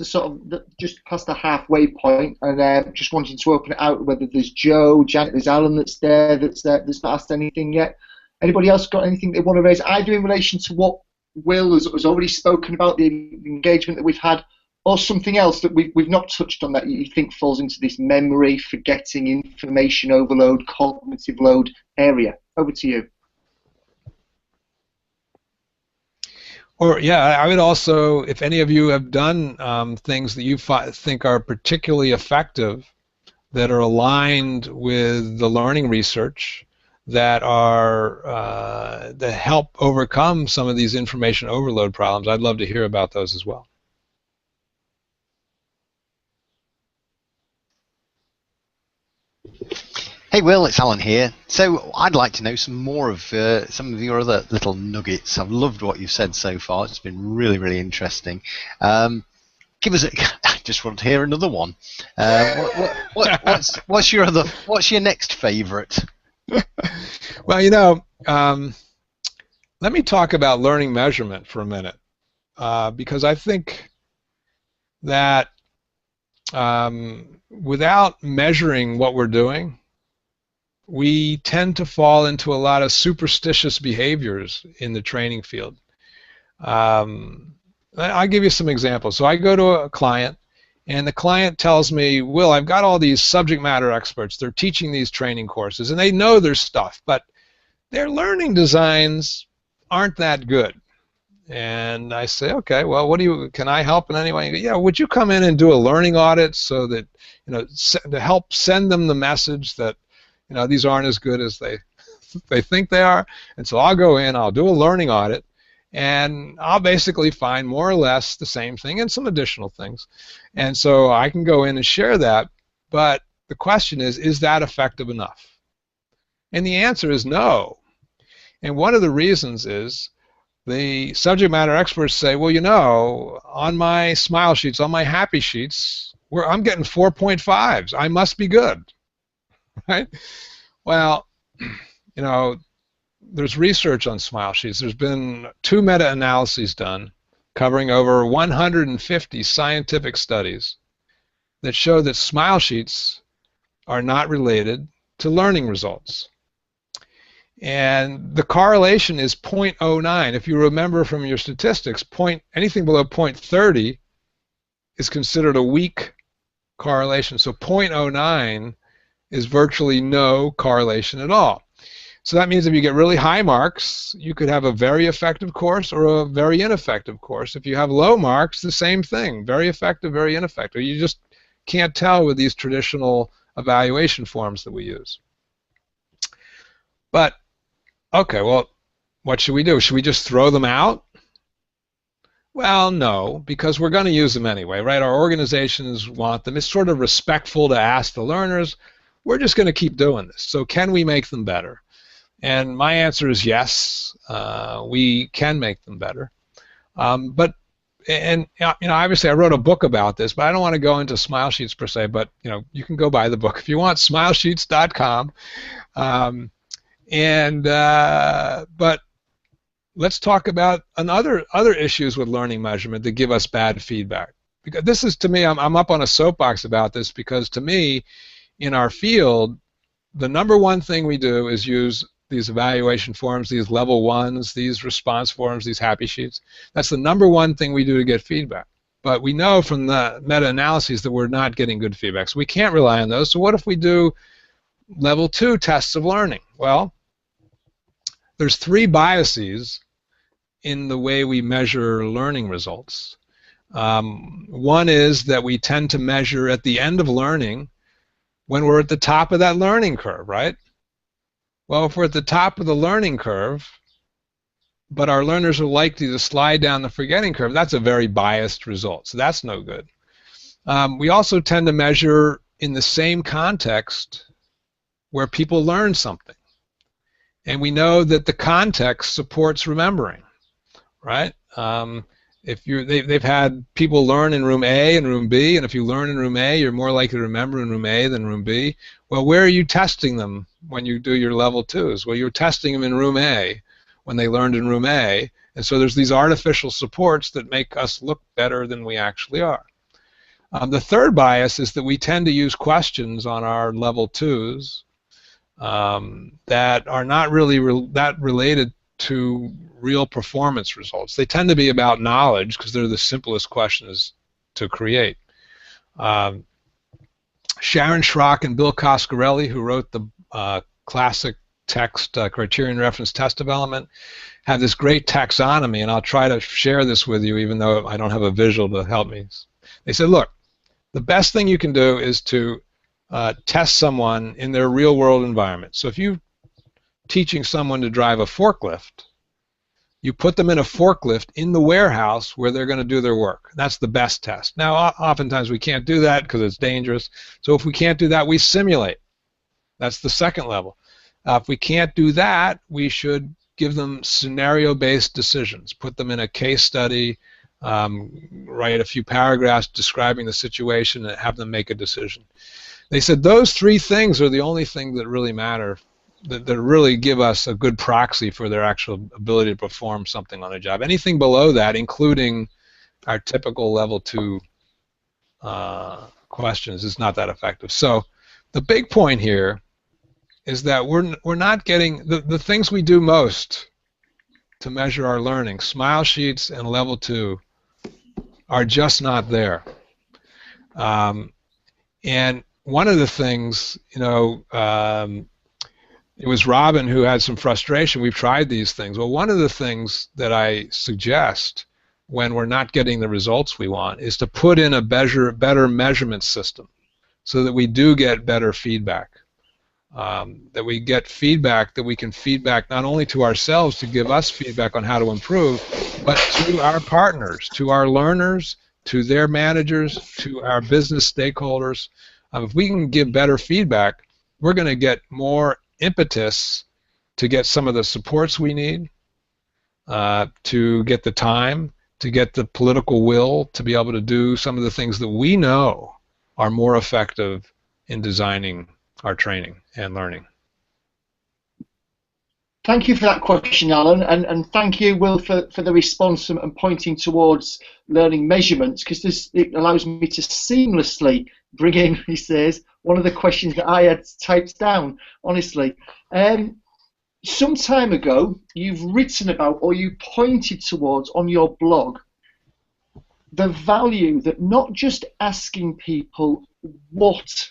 just past the halfway point, and just wanting to open it out. Whether there's Joe, Janet, there's Alan that's not asked anything yet. Anybody else got anything they want to raise, either in relation to what Will has already spoken about, the engagement that we've had, or something else that we've not touched on that you think falls into this memory, forgetting, information overload, cognitive load area? Over to you. Or yeah, I would also, if any of you have done things that you think are particularly effective, that are aligned with the learning research, that are that help overcome some of these information overload problems, I'd love to hear about those as well. Hey Will, it's Alan here. So I'd like to know some more of some of your other little nuggets. I've loved what you've said so far. It's been really, really interesting. Give us I just want to hear another one. What's your next favourite? Well, you know, let me talk about learning measurement for a minute, because I think that without measuring what we're doing, we tend to fall into a lot of superstitious behaviors in the training field. I'll give you some examples. So I go to a client, and the client tells me, Will, I've got all these subject matter experts. They're teaching these training courses, and they know their stuff, but their learning designs aren't that good. And I say, okay, well, can I help in any way? Yeah, would you come in and do a learning audit so that, to help send them the message that, these aren't as good as they think they are? And so I'll go in, I'll do a learning audit, and I'll basically find more or less the same thing and some additional things. And so I can go in and share that, but the question is that effective enough? And the answer is no. And one of the reasons is the subject matter experts say, well, on my smile sheets, on my happy sheets, I'm getting 4.5s. I must be good, right? Well, there's research on smile sheets. There's been 2 meta-analyses done covering over 150 scientific studies that show that smile sheets are not related to learning results. And the correlation is 0.09. If you remember from your statistics, anything below 0.30 is considered a weak correlation. So 0.09 is virtually no correlation at all. So that means if you get really high marks, you could have a very effective course or a very ineffective course. If you have low marks, the same thing, very effective, very ineffective. You just can't tell with these traditional evaluation forms that we use. But, okay, well, what should we do? Should we just throw them out? Well, no, because we're going to use them anyway, right? Our organizations want them. It's sort of respectful to ask the learners. We're just going to keep doing this. So can we make them better? And my answer is yes, we can make them better. Obviously I wrote a book about this, but I don't want to go into smile sheets per se, but you can go buy the book if you want, smilesheets.com. But let's talk about other issues with learning measurement that give us bad feedback. Because this is, to me, I'm up on a soapbox about this, because to me, in our field, the number one thing we do is use these evaluation forms, these level 1s, these response forms, these happy sheets. That's the number one thing we do to get feedback. But we know from the meta-analyses that we're not getting good feedback, so we can't rely on those. So what if we do level 2 tests of learning? Well, there's 3 biases in the way we measure learning results. One is that we tend to measure at the end of learning when we're at the top of that learning curve, right? Well, if we're at the top of the learning curve, but our learners are likely to slide down the forgetting curve, that's a very biased result, so that's no good. We also tend to measure in the same context where people learn something. And we know that the context supports remembering, right? They've had people learn in room A and room B, and if you learn in room A, you're more likely to remember in room A than room B. Well, where are you testing them when you do your level 2s? Well, you're testing them in room A when they learned in room A, and so there's these artificial supports that make us look better than we actually are. The third bias is that we tend to use questions on our level 2s that are not really that related to real performance results. They tend to be about knowledge because they're the simplest questions to create. Sharon Schrock and Bill Coscarelli, who wrote the classic text criterion reference test development, have this great taxonomy, and I'll try to share this with you even though I don't have a visual to help me. They said, look, the best thing you can do is to test someone in their real-world environment. So if you're teaching someone to drive a forklift, you put them in a forklift in the warehouse where they're going to do their work. That's the best test. Now, oftentimes we can't do that because it's dangerous. So if we can't do that, we simulate. That's the second level. If we can't do that, we should give them scenario-based decisions. Put them in a case study, write a few paragraphs describing the situation, and have them make a decision. They said those three things are the only thing that really matter, that really give us a good proxy for their actual ability to perform something on a job. Anything below that, including our typical level 2 questions, is not that effective. So the big point here is that we're not getting the things we do most to measure our learning, smile sheets and level 2, are just not there. And one of the things, you know, it was Robin who had some frustration. We've tried these things. Well, one of the things that I suggest when we're not getting the results we want is to put in a better measurement system so that we do get better feedback. That we get feedback, that we can feedback not only to ourselves to give us feedback on how to improve, but to our partners, to our learners, to their managers, to our business stakeholders. If we can give better feedback, we're going to get more impetus to get some of the supports we need, to get the time, to get the political will to be able to do some of the things that we know are more effective in designing our training and learning. Thank you for that question, Alan, and thank you, Will, for the response and pointing towards learning measurements, because it allows me to seamlessly bring in, he says, one of the questions that I had typed down, honestly. Some time ago, you've written about, or you pointed towards on your blog, the value that not just asking people what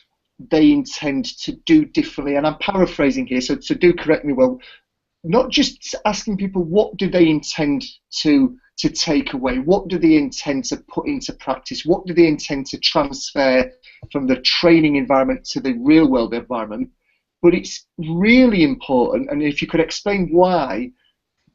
they intend to do differently, and I'm paraphrasing here, so do correct me, Will, not just asking people what do they intend to take away, what do they intend to put into practice, what do they intend to transfer from the training environment to the real world environment, but it's really important, and if you could explain why,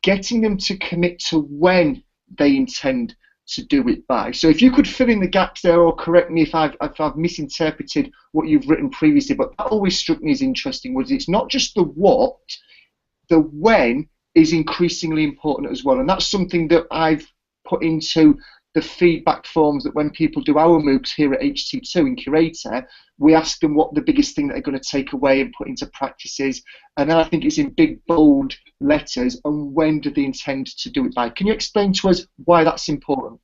getting them to commit to when they intend to do it by. So if you could fill in the gaps there, or correct me if I've misinterpreted what you've written previously, but that always struck me as interesting, was it's not just the what, the when is increasingly important as well, and that's something that I've put into the feedback forms that when people do our MOOCs here at HT2 in Curator, we ask them what the biggest thing that they're going to take away and put into practice is, and then I think it's in big bold letters, and when do they intend to do it by. Can you explain to us why that's important?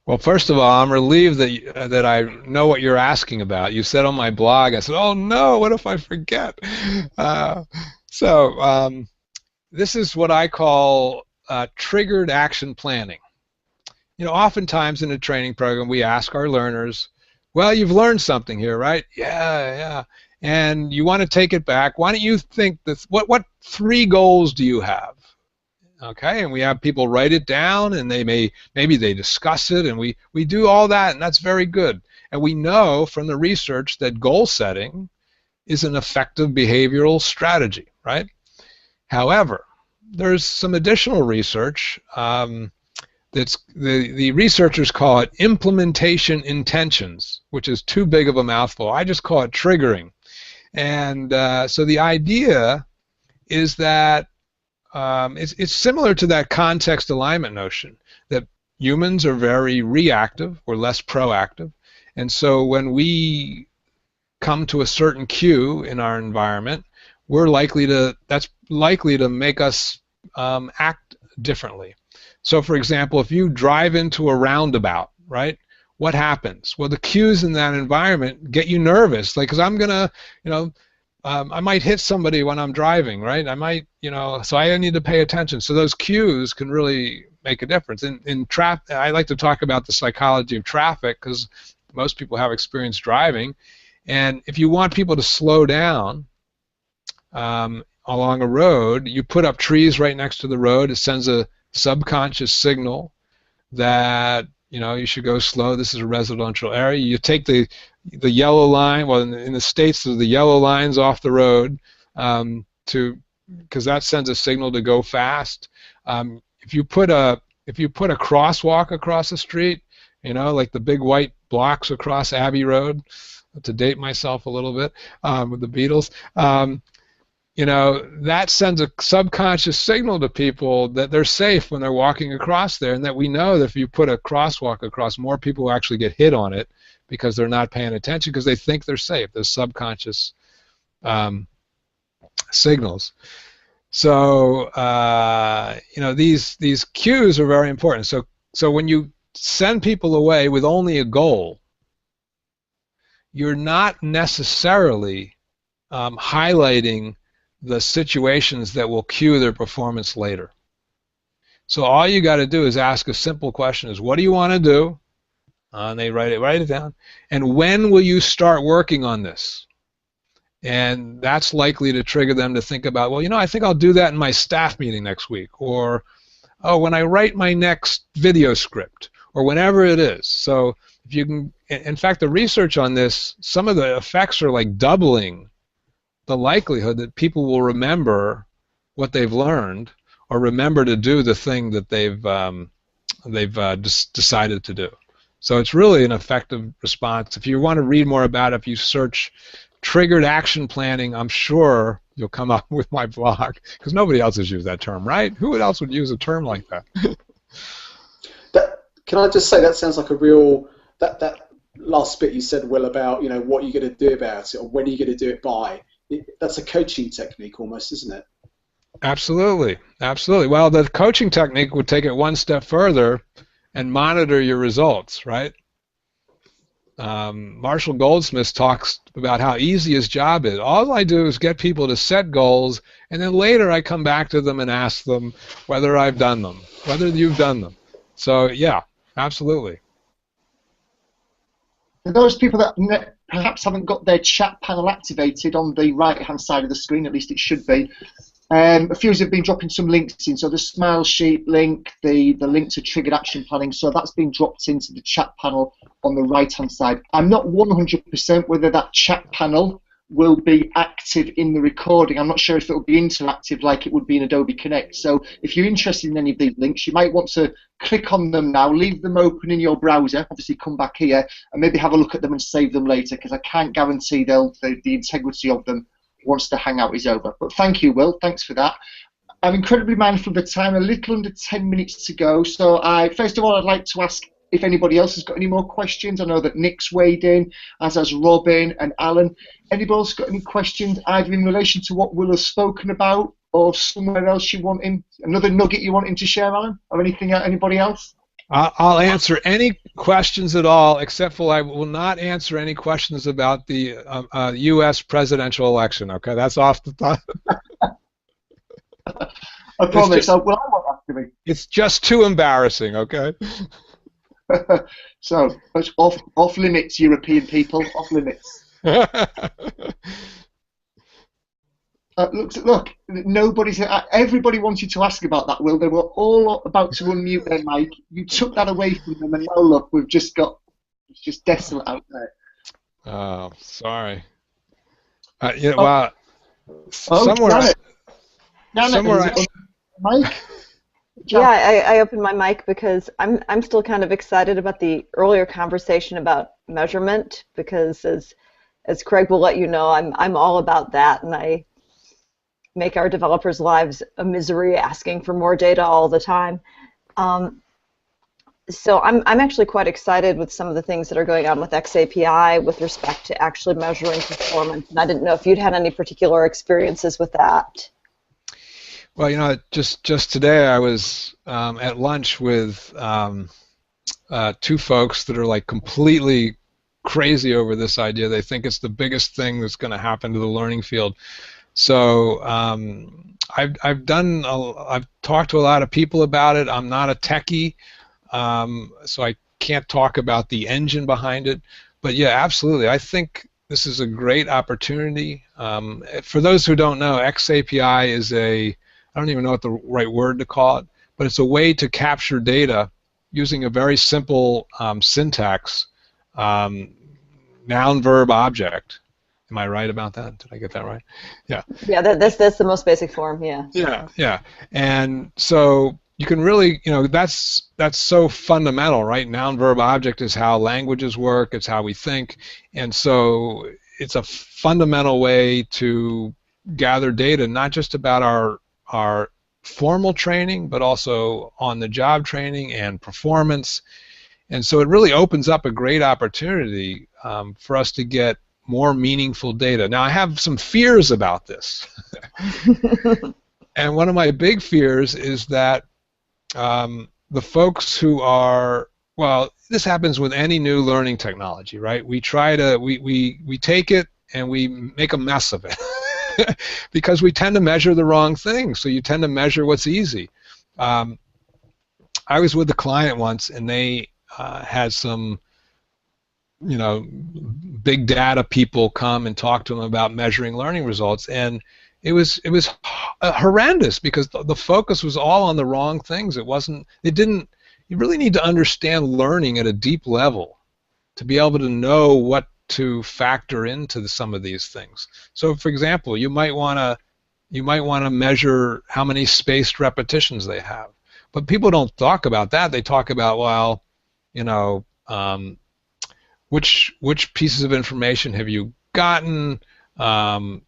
Well, first of all, I'm relieved that I know what you're asking about. You said on my blog, I said, oh no, what if I forget? This is what I call triggered action planning. You know, oftentimes in a training program, we ask our learners, well, you've learned something here, right? Yeah. And you want to take it back. Why don't you think this? What 3 goals do you have? Okay, and we have people write it down, and maybe they discuss it, and we do all that, and that's very good. And we know from the research that goal setting is an effective behavioral strategy, right? However, there's some additional research that's the researchers call it implementation intentions, which is too big of a mouthful. I just call it triggering. And so the idea is that it's similar to that context alignment notion, that humans are very reactive, we're less proactive, and so when we come to a certain cue in our environment, that's likely to make us act differently. So for example, if you drive into a roundabout, right, what happens? Well, the cues in that environment get you nervous, like, because I'm gonna, I might hit somebody when I'm driving, right? I might, so I need to pay attention. So those cues can really make a difference. In I like to talk about the psychology of traffic because most people have experience driving, and if you want people to slow down along a road, you put up trees right next to the road. It sends a subconscious signal that you should go slow. This is a residential area. You take the yellow line. Well, in the States, there's the yellow lines off the road because that sends a signal to go fast. If you put a crosswalk across the street, like the big white blocks across Abbey Road, to date myself a little bit with the Beatles, that sends a subconscious signal to people that they're safe when they're walking across there, and that we know that if you put a crosswalk across, more people will actually get hit on it because they're not paying attention because they think they're safe. There's subconscious signals. So these cues are very important. So when you send people away with only a goal, you're not necessarily highlighting the situations that will cue their performance later. So all you got to do is ask a simple question: is what do you want to do? And they write it down. And when will you start working on this? And that's likely to trigger them to think about, well, I think I'll do that in my staff meeting next week, or when I write my next video script, or whenever it is. So if you can, in fact, the research on this, some of the effects are like doubling the likelihood that people will remember what they've learned or remember to do the thing that they've decided to do. So it's really an effective response. If you want to read more about it, if you search triggered action planning, I'm sure you'll come up with my blog, because nobody else has used that term, right? Who else would use a term like that? Can I just say that sounds like a real, that last bit you said, Will, about what you're going to do about it or when are you going to do it by. That's a coaching technique almost, isn't it? Absolutely, absolutely. Well, the coaching technique would take it one step further and monitor your results, right? Marshall Goldsmith talks about how easy his job is. All I do is get people to set goals, and then later I come back to them and ask them whether I've done them, whether you've done them. So, yeah, absolutely. For those people that perhaps haven't got their chat panel activated on the right-hand side of the screen, at least it should be, a few of us have been dropping some links in. So the Smile Sheet link, the link to Triggered Action Planning, so that's been dropped into the chat panel on the right-hand side. I'm not 100% whether that chat panel will be active in the recording. I'm not sure if it will be interactive like it would be in Adobe Connect. So if you're interested in any of these links, you might want to click on them now, leave them open in your browser, obviously come back here, and maybe have a look at them and save them later, because I can't guarantee the integrity of them once the Hangout is over. But thank you, Will. Thanks for that. I'm incredibly mindful of the time, a little under 10 minutes to go. So first of all, I'd like to ask if anybody else has got any more questions. I know that Nick's weighed in, as has Robin and Alan. Anybody else got any questions, either in relation to what Will has spoken about or somewhere else you want him, another nugget you want him to share, Alan, or anything, anybody else? I'll answer any questions at all, except for I will not answer any questions about the U.S. presidential election. Okay, that's off the top. I promise. I won't ask me. It's just too embarrassing. Okay. So it's off limits, European people. Off limits. Look, everybody wanted to ask about that, Will. They were all about to unmute their mic. You took that away from them, and now look, it's just desolate out there. Oh, sorry. Well, somewhere. Mike? Yeah, I opened my mic because I'm still kind of excited about the earlier conversation about measurement, because as Craig will let you know, I'm all about that, and I make our developers' lives a misery asking for more data all the time. So I'm actually quite excited with some of the things that are going on with XAPI with respect to actually measuring performance, and I didn't know if you'd had any particular experiences with that. Well, just today I was at lunch with two folks that are like completely crazy over this idea. They think it's the biggest thing that's going to happen to the learning field. So I've talked to a lot of people about it. I'm not a techie, so I can't talk about the engine behind it. But yeah, absolutely. I think this is a great opportunity. For those who don't know, XAPI is I don't even know what the right word to call it, but it's a way to capture data using a very simple syntax, noun, verb, object. Am I right about that? Did I get that right? Yeah. Yeah, that's the most basic form. Yeah. Yeah. And so you can really, that's so fundamental, right? Noun, verb, object is how languages work. It's how we think, and so it's a fundamental way to gather data, not just about our formal training, but also on-the-job training and performance. And so it really opens up a great opportunity for us to get more meaningful data. Now, I have some fears about this. And one of my big fears is that the folks who are, well, this happens with any new learning technology, right? We try to, we take it and we make a mess of it because we tend to measure the wrong thing. So you tend to measure what's easy. I was with a client once, and they had some big data people come and talk to them about measuring learning results, and it was horrendous because the focus was all on the wrong things. You really need to understand learning at a deep level to be able to know what to factor into some of these things. So, for example, you might want to measure how many spaced repetitions they have, but people don't talk about that. They talk about, well, which pieces of information have you gotten? Things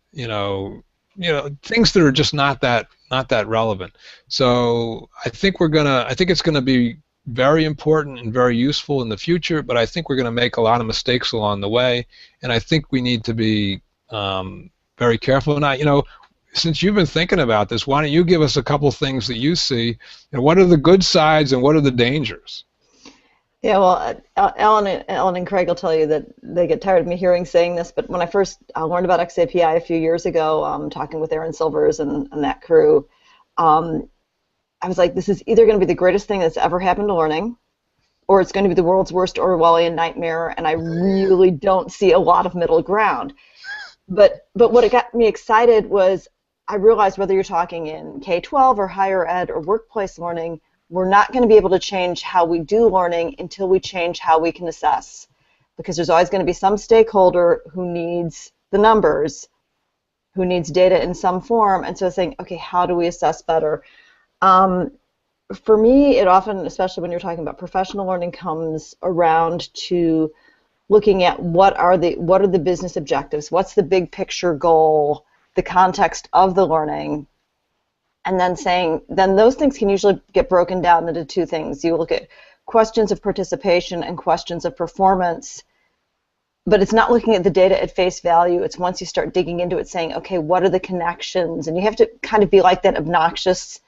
that are just not that relevant. So I think it's gonna be very important and very useful in the future, but I think we're gonna make a lot of mistakes along the way, and I think we need to be very careful. And since you've been thinking about this, why don't you give us a couple things that you see, and what are the good sides and what are the dangers? Yeah, well, Alan and Craig will tell you that they get tired of me saying this, but when I first learned about XAPI a few years ago, talking with Aaron Silvers and that crew, I was like, this is either going to be the greatest thing that's ever happened to learning, or it's going to be the world's worst Orwellian nightmare, and I really don't see a lot of middle ground. But what got me excited was I realized whether you're talking in K-12 or higher ed or workplace learning, we're not going to be able to change how we do learning until we change how we can assess, because there's always going to be some stakeholder who needs the numbers, who needs data in some form, and so saying, okay, how do we assess better? For me, it often, especially when you're talking about professional learning, comes around to looking at what are the business objectives, what's the big picture goal, the context of the learning, and then those things can usually get broken down into two things. You look at questions of participation and questions of performance, but it's not looking at the data at face value. It's once you start digging into it saying, okay, what are the connections? And you have to kind of be like that obnoxious,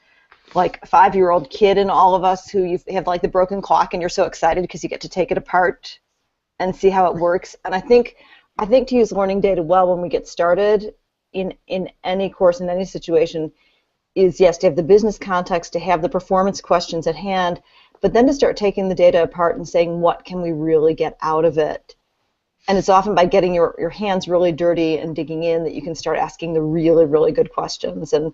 like 5-year-old kid in all of us who you have like the broken clock and you're so excited because you get to take it apart and see how it works. And I think to use learning data well when we get started in any course, in any situation, is yes, to have the business context, to have the performance questions at hand, but then to start taking the data apart and saying, what can we really get out of it? And it's often by getting your hands really dirty and digging in that you can start asking the really, really good questions. And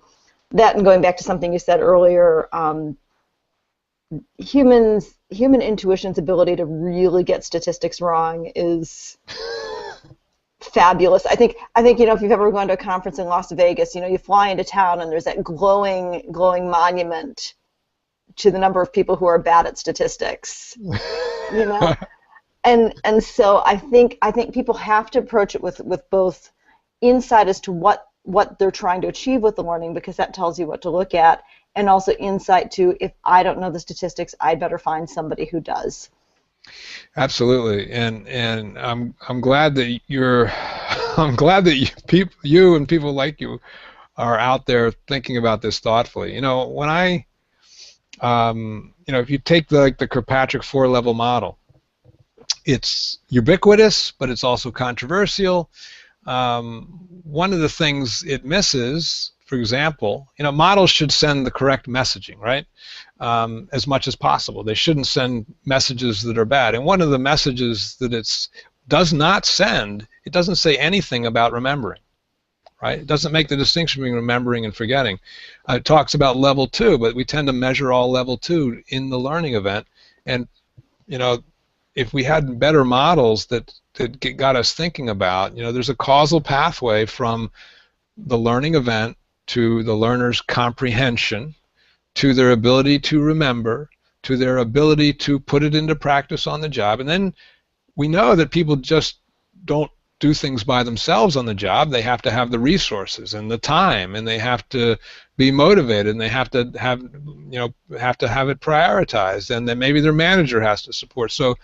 that, and going back to something you said earlier, human intuition's ability to really get statistics wrong is fabulous. I think if you've ever gone to a conference in Las Vegas, you fly into town and there's that glowing monument to the number of people who are bad at statistics. And so I think people have to approach it with both insight as to what they're trying to achieve with the learning, because that tells you what to look at, and also insight to, if I don't know the statistics, I better find somebody who does. Absolutely, and I'm glad that you and people like you are out there thinking about this thoughtfully. When I, if you take the Kirkpatrick 4-level model, it's ubiquitous, but it's also controversial. One of the things it misses, for example, models should send the correct messaging, right? As much as possible. They shouldn't send messages that are bad. And one of the messages that it does not send, it doesn't say anything about remembering, right? It doesn't make the distinction between remembering and forgetting. It talks about level 2, but we tend to measure all level 2 in the learning event. And, if we had better models that got us thinking about, there's a causal pathway from the learning event to the learner's comprehension, to their ability to remember, to their ability to put it into practice on the job. And then we know that people just don't do things by themselves on the job. They have to have the resources and the time, and they have to be motivated, and they have to have it prioritized, and then maybe their manager has to support. So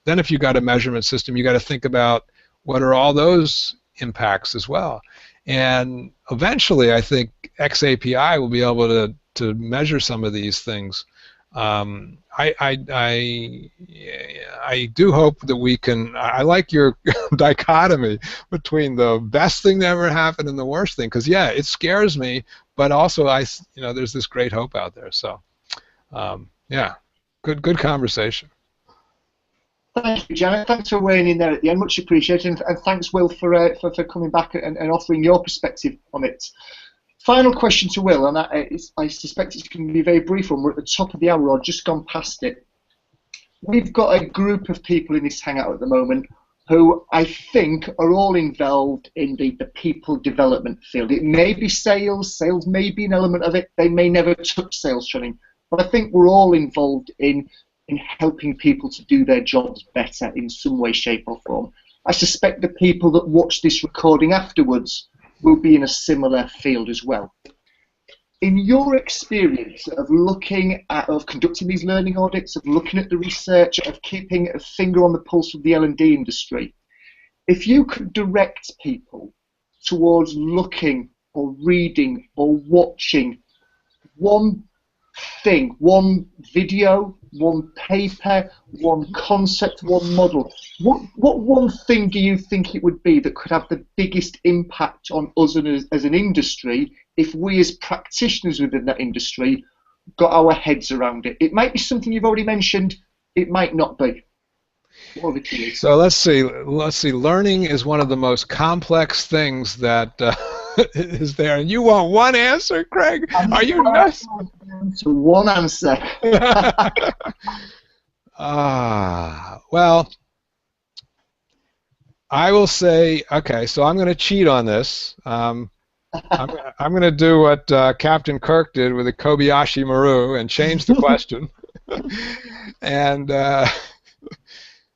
then if you've got a measurement system, you got to think about what are all those impacts as well. And eventually, I think XAPI will be able to measure some of these things. I do hope that we can. I like your dichotomy between the best thing that ever happened and the worst thing, because yeah, it scares me, but also there's this great hope out there. So yeah, good conversation. Thank you, Janet. Thanks for weighing in there at the end. Much appreciated, and thanks, Will, for coming back and offering your perspective on it. Final question to Will, and I suspect it's going to be a very brief one. We're at the top of the hour, or just gone past it. We've got a group of people in this Hangout at the moment who I think are all involved in the people development field. It may be sales may be an element of it. They may never touch sales training, but I think we're all involved in helping people to do their jobs better in some way, shape or form. I suspect the people that watch this recording afterwards will be in a similar field as well. In your experience of conducting these learning audits, of looking at the research, of keeping a finger on the pulse of the L&D industry, if you could direct people towards looking or reading or watching one thing, one video, one paper, one concept, one model, what one thing do you think it would be that could have the biggest impact on us as an industry if we as practitioners within that industry got our heads around it? It might be something you've already mentioned, it might not be. Over to you. So let's see. Learning is one of the most complex things that is there, and you want one answer, Craig? Are you nuts? One answer. Well, I will say, okay, so I'm going to cheat on this. I'm going to do what Captain Kirk did with the Kobayashi Maru and change the question. And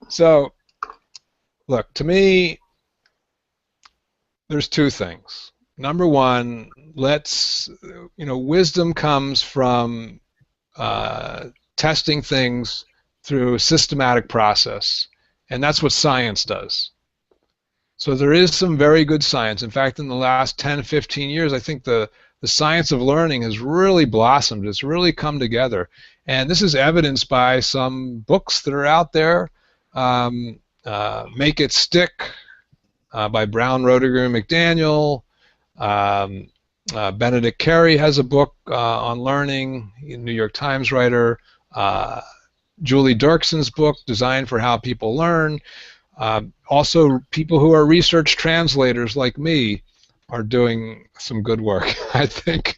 so, look, to there's two things. Number one, wisdom comes from testing things through a systematic process, and that's what science does. So there is some very good science. In fact, in the last 10, 15 years, I think the science of learning has really blossomed. It's really come together. And this is evidenced by some books that are out there. Make It Stick by Brown, Roediger, and McDaniel. Benedict Carey has a book on learning, New York Times writer. Julie Dirkson's book, Design for How People Learn. Also, people who are research translators like me are doing some good work, I think.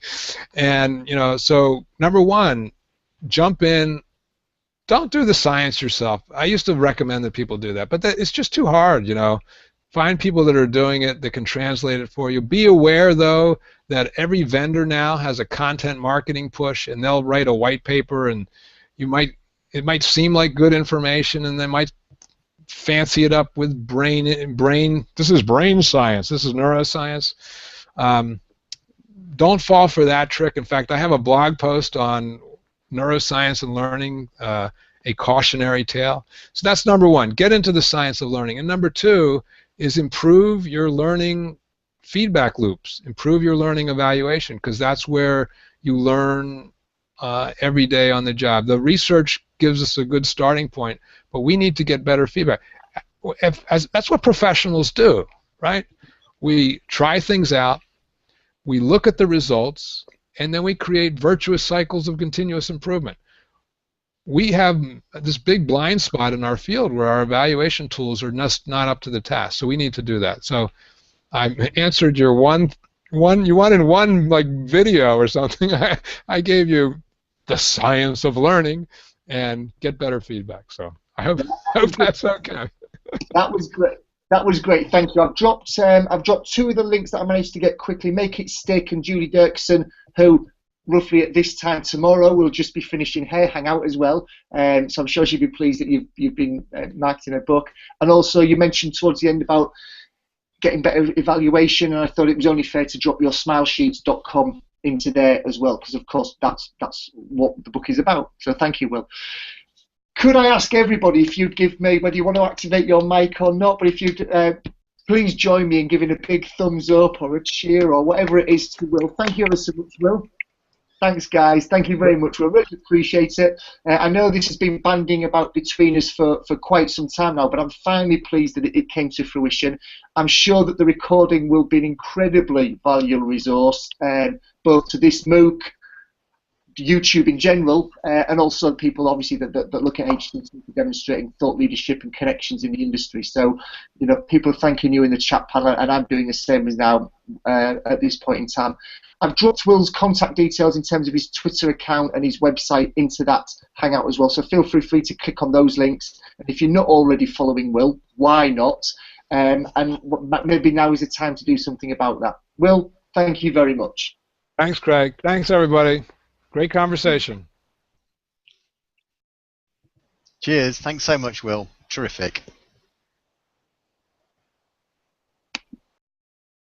And, so number one, jump in. Don't do the science yourself. I used to recommend that people do that, but it's just too hard, Find people that are doing it that can translate it for you. Be aware, though, that every vendor now has a content marketing push, and they'll write a white paper, and it might seem like good information, and they might fancy it up with brain. This is brain science. This is neuroscience. Don't fall for that trick. In fact, I have a blog post on neuroscience and learning, a cautionary tale. So that's number one. Get into the science of learning. And number two is improve your learning feedback loops. Improve your learning evaluation, because that's where you learn every day on the job. The research gives us a good starting point, but we need to get better feedback. That's what professionals do, right? We try things out. we look at the results, and then we create virtuous cycles of continuous improvement. We have this big blind spot in our field where our evaluation tools are not up to the task, so we need to do that. So I answered your one you wanted one like video or something. I gave you the science of learning and get better feedback. So I hope that's okay. That was great. That was great. Thank you. I've dropped 2 of the links that I managed to get quickly. Make It Stick and Julie Dirksen, who roughly at this time tomorrow will just be finishing her Hangout as well. So I'm sure she'll be pleased that you've been marketing her book. And also you mentioned towards the end about getting better evaluation, and I thought it was only fair to drop your smilesheets.com into there as well, because of course that's what the book is about. So thank you, Will. Could I ask everybody if you'd give me, whether you want to activate your mic or not, but if you'd please join me in giving a big thumbs up or a cheer or whatever it is to Will. Thank you ever so much, Will. Thanks, guys. Thank you very much. We really appreciate it. I know this has been banding about between us for quite some time now, but I'm finally pleased that it came to fruition. I'm sure that the recording will be an incredibly valuable resource, both to this MOOC, YouTube in general, and also people obviously that look at HT2 for demonstrating thought leadership and connections in the industry. So, you know, people are thanking you in the chat panel, and I'm doing the same as now at this point in time. I've dropped Will's contact details in terms of his Twitter account and his website into that Hangout as well, so feel free to click on those links. And if you're not already following Will, why not? And maybe now is the time to do something about that. Will, thank you very much. Thanks, Craig. Thanks, everybody. Great conversation. Cheers. Thanks so much, Will. Terrific.